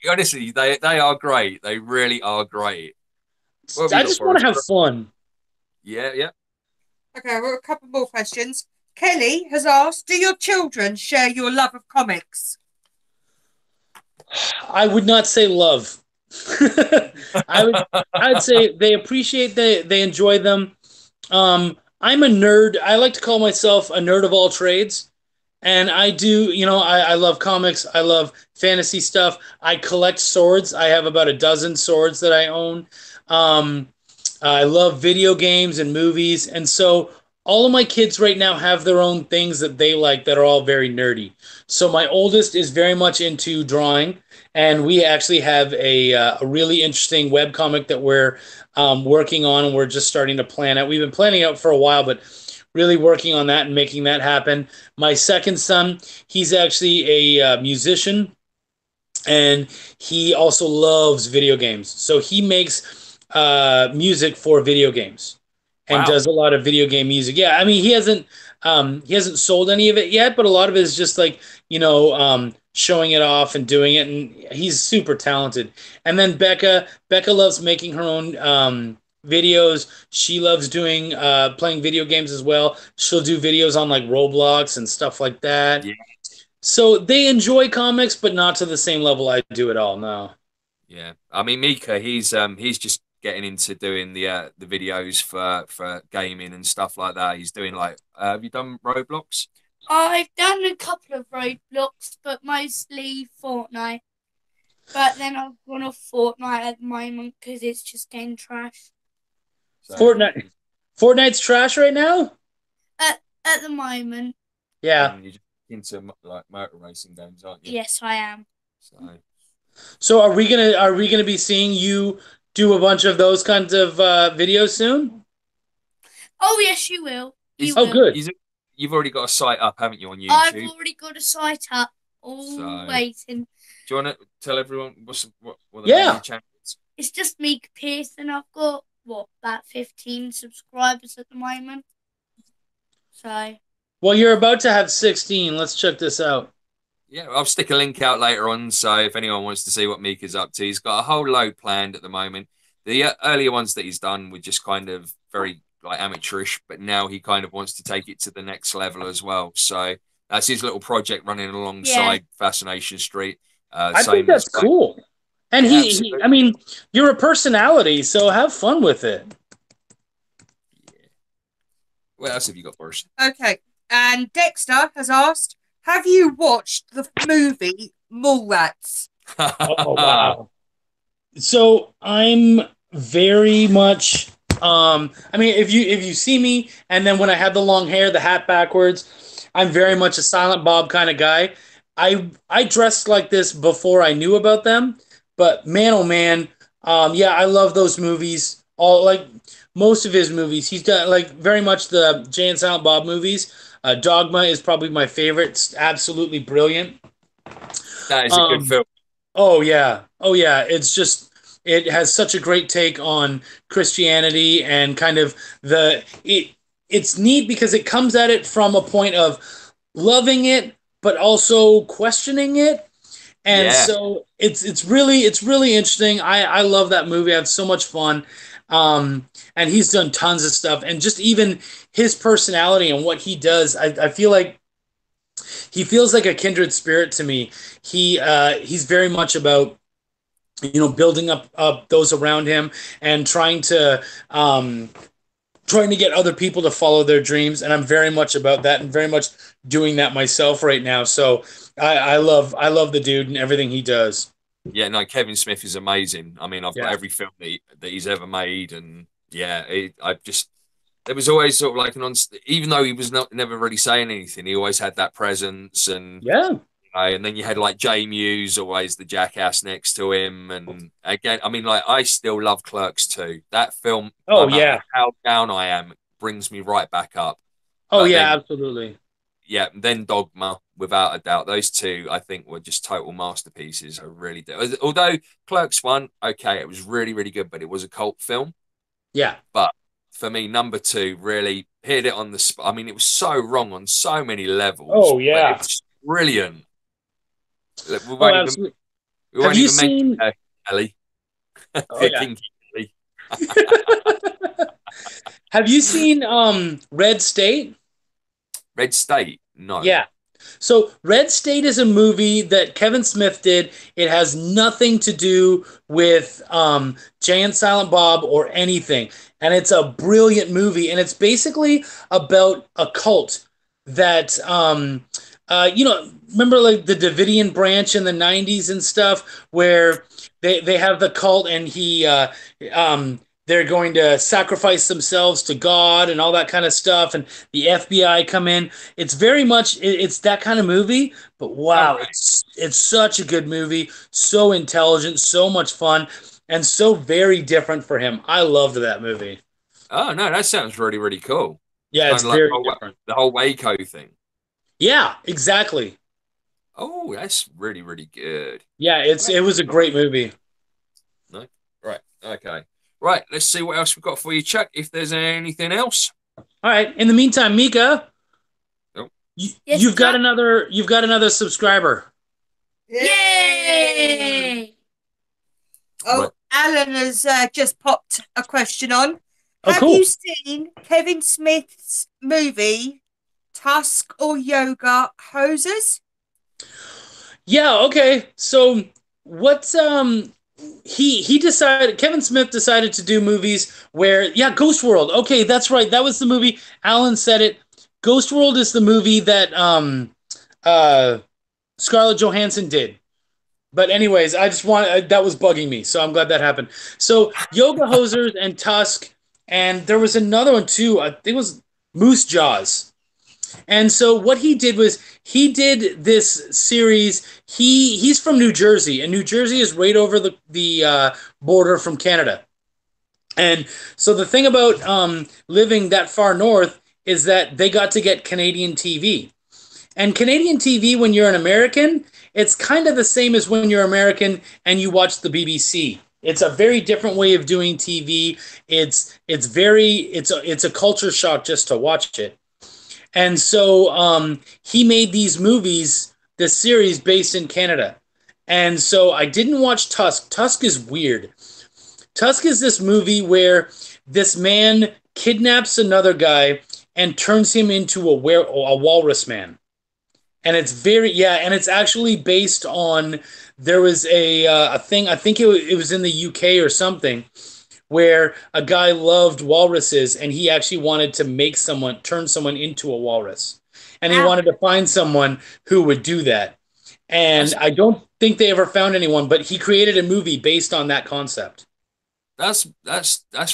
honestly, they are great. They really are great. What have you I got just for want us? to have fun. Yeah, yeah. Okay, I've got a couple more questions. Kelly has asked, do your children share your love of comics? I would not say love. I'd say they appreciate they enjoy them. I'm a nerd. I like to call myself a nerd of all trades. And I do, I love comics. I love fantasy stuff. I collect swords. I have about a dozen swords that I own. Um, I love video games and movies. And so all of my kids right now have their own things that they like that are all very nerdy. So my oldest is very much into drawing. And we actually have a really interesting web comic that we're working on, and we're just starting to plan out. We've been planning out for a while, but really working on that and making that happen. My second son, he's actually a musician, and he also loves video games. So he makes music for video games and Wow. does a lot of video game music. Yeah, I mean he hasn't sold any of it yet, but a lot of it is just like showing it off and doing it, and he's super talented. And then Becca loves making her own videos. She loves doing playing video games as well. She'll do videos on like Roblox and stuff like that. Yeah, So they enjoy comics, but not to the same level I do it all. No. yeah. I mean, Mika, he's just getting into doing the videos for gaming and stuff like that. He's doing like, have you done Roblox? I've done a couple of roadblocks, but mostly Fortnite. But then I've gone off Fortnite at the moment because it's just getting trash. So, Fortnite. Fortnite's trash right now. At the moment, Yeah. you're just into like motor racing games, aren't you? yes, I am. So, So are we gonna be seeing you do a bunch of those kinds of videos soon? Oh yes, you will. You is, Oh, will. good. you've already got a site up, haven't you, on I've YouTube? already got a site up, all So, waiting. do you want to tell everyone what the name of Yeah. your channel is? It's just Mika Pearson. I've got about 15 subscribers at the moment. So Well, you're about to have 16. Let's check this out. Yeah, I'll stick a link out later on. So if anyone wants to see what Mika's up to, he's got a whole load planned at the moment. The earlier ones that he's done were just kind of very like amateurish, but now he kind of wants to take it to the next level as well. So that's his little project running alongside Fascination Street. I think Same as that's cool. And yeah, I absolutely. mean, you're a personality, so have fun with it. Yeah. What else have you got for us? Okay, and Dexter has asked, have you watched the movie Mallrats? Oh wow. So I'm very much I mean if you see me and then when I had the long hair, the hat backwards, I'm very much a Silent Bob kind of guy. I dressed like this before I knew about them, but man oh man, yeah, I love those movies. All like most of his movies. He's done like very much the Jay and Silent Bob movies. Dogma is probably my favorite. It's absolutely brilliant. That is a good Um, film. Oh yeah. Oh yeah. It's just it has such a great take on Christianity and kind of it's neat because it comes at it from a point of loving it but also questioning it. And Yeah, so it's really interesting. I love that movie. I have so much fun. And he's done tons of stuff and just even his personality and what he does, I feel like he feels like a kindred spirit to me. He's very much about building up those around him and trying to get other people to follow their dreams, and I'm very much about that and very much doing that myself right now. So I love the dude and everything he does. yeah. No, Kevin Smith is amazing. I mean, I've got Yeah. every film that he's ever made, and yeah, I just there was always sort of like even though he was not never really saying anything, he always had that presence, and Yeah. And then you had like Jay Muse, always the jackass next to him. And again, I mean, like, I still love Clerks 2. That film, Oh no matter yeah. how down I am, brings me right back up. Oh But yeah, then, absolutely. yeah, then Dogma, without a doubt. Those two, I think, were just total masterpieces. I really do. Although Clerks 1, okay, it was really, really good, but it was a cult film. Yeah. But for me, number 2 really hit it on the spot. I mean, it was so wrong on so many levels, Oh but it yeah. was brilliant. Look, Oh, absolutely. we Have won't you even mention seen? Ellie, Oh the yeah. Kinky Ellie. Have you seen Red State? Red State, no. Yeah. So Red State is a movie that Kevin Smith did. It has nothing to do with Jay and Silent Bob or anything. And it's a brilliant movie. And it's basically about a cult that, remember like the Davidian branch in the 90s and stuff, where they have the cult and um, they're going to sacrifice themselves to God and all that kind of stuff. And the FBI come in. It's very much it's that kind of movie, but All wow, right. it's such a good movie, so intelligent, so much fun, and so very different for him. I loved that movie. Oh no, that sounds really, really cool. It's Yeah, kind it's of like very different. the whole Waco thing. Yeah, exactly. Oh, that's really, really good. Yeah, it was a great movie. No, right, okay, right. Let's see what else we've got for you, Chuck. If there's anything else. All right. In the meantime, Mika, Oh. Yes, you've got another subscriber. Yay! Oh, Right. Alan has just popped a question on. Oh, Have cool. you seen Kevin Smith's movie Tusk or Yoga Hosers? Yeah, okay. So what's he decided Kevin Smith decided to do movies where yeah, Ghost World. Okay, that's right. That was the movie. Alan said it. Ghost World is the movie that uh Scarlett Johansson did. But anyways, I just want that was bugging me, so I'm glad that happened. So Yoga Hosers and Tusk, and there was another one too. I think it was Moose Jaws. And so what he did was he did this series. He's from New Jersey, and New Jersey is right over the border from Canada. And so the thing about living that far north is that they got to get Canadian TV. And Canadian TV, when you're an American, it's kind of the same as when you're American and you watch the BBC. It's a very different way of doing TV. It's a culture shock just to watch it. And so he made these movies, this series based in Canada. And so I didn't watch Tusk. Tusk is weird. Tusk is this movie where this man kidnaps another guy and turns him into a walrus man. And it's and it's actually based on there was a thing. I think it was in the UK or something where a guy loved walruses and he actually wanted to turn someone into a walrus. And he wanted to find someone who would do that. And I don't think they ever found anyone, but he created a movie based on that concept. That's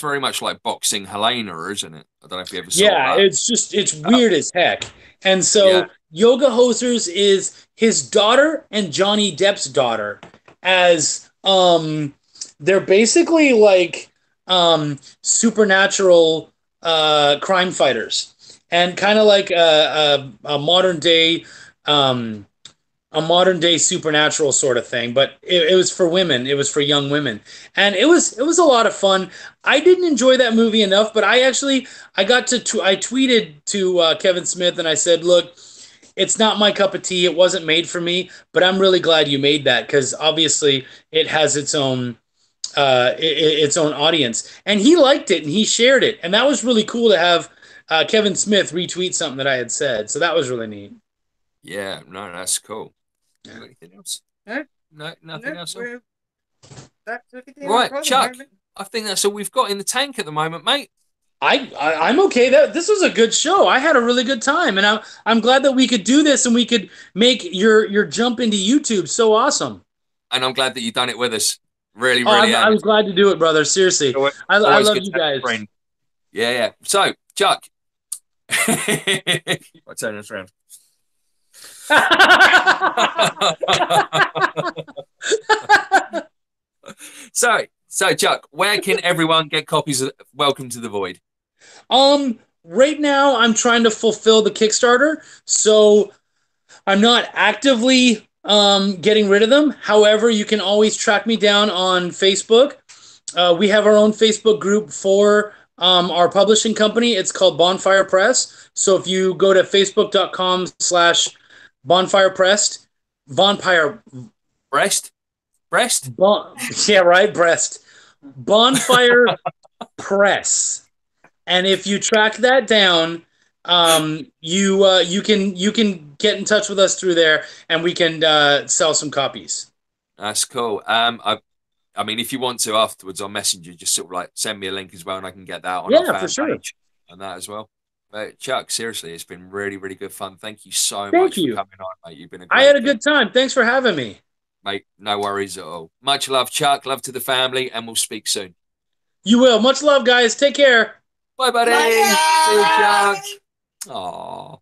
very much like Boxing Helena, isn't it? I don't know if you ever saw Yeah, that. it's weird as heck. And so Yeah. Yoga Hosers is his daughter and Johnny Depp's daughter as they're basically like supernatural crime fighters and kind of like a modern day supernatural sort of thing, but it was for women. It was for young women, and it was a lot of fun. I didn't enjoy that movie enough, but I tweeted to Kevin Smith and I said, "Look, it's not my cup of tea. It wasn't made for me, but I'm really glad you made that because obviously it has its own audience." And he liked it and he shared it, and that was really cool to have Kevin Smith retweet something that I had said. So that was really neat. Yeah, no, that's cool. Yeah. Anything else? No, Nothing else. That's everything. Right, Chuck. I think that's all we've got in the tank at the moment, mate. I'm okay. This was a good show. I had a really good time, and I'm glad that we could do this and we could make your jump into YouTube so awesome. And I'm glad that you've done it with us. Really, Oh, really. I was glad to do it, brother. Seriously, I love you guys. Yeah, yeah. So, Chuck, I'll turn this around. So Chuck, where can everyone get copies of Welcome to the Void? Right now I'm trying to fulfill the Kickstarter, so I'm not actively getting rid of them. However, you can always track me down on Facebook. We have our own Facebook group for our publishing company. It's called Bonfire Press. So if you go to facebook.com/bonfirepressed, Bonfire Breast? yeah, right, breast. Bonfire Press. And if you track that down, you can get in touch with us through there, and we can sell some copies. That's cool. I mean, if you want to afterwards on Messenger, just sort of like send me a link as well, and I can get that on our fan page and that as well. But Chuck, seriously, it's been really, really good fun. Thank you so much for coming on, mate. You've been a great I had a good time. Thanks for having me. Mate, no worries at all. Much love, Chuck. Love to the family, and we'll speak soon. You will. Much love, guys. Take care. Bye, buddy. Bye, see you, Chuck. Aww.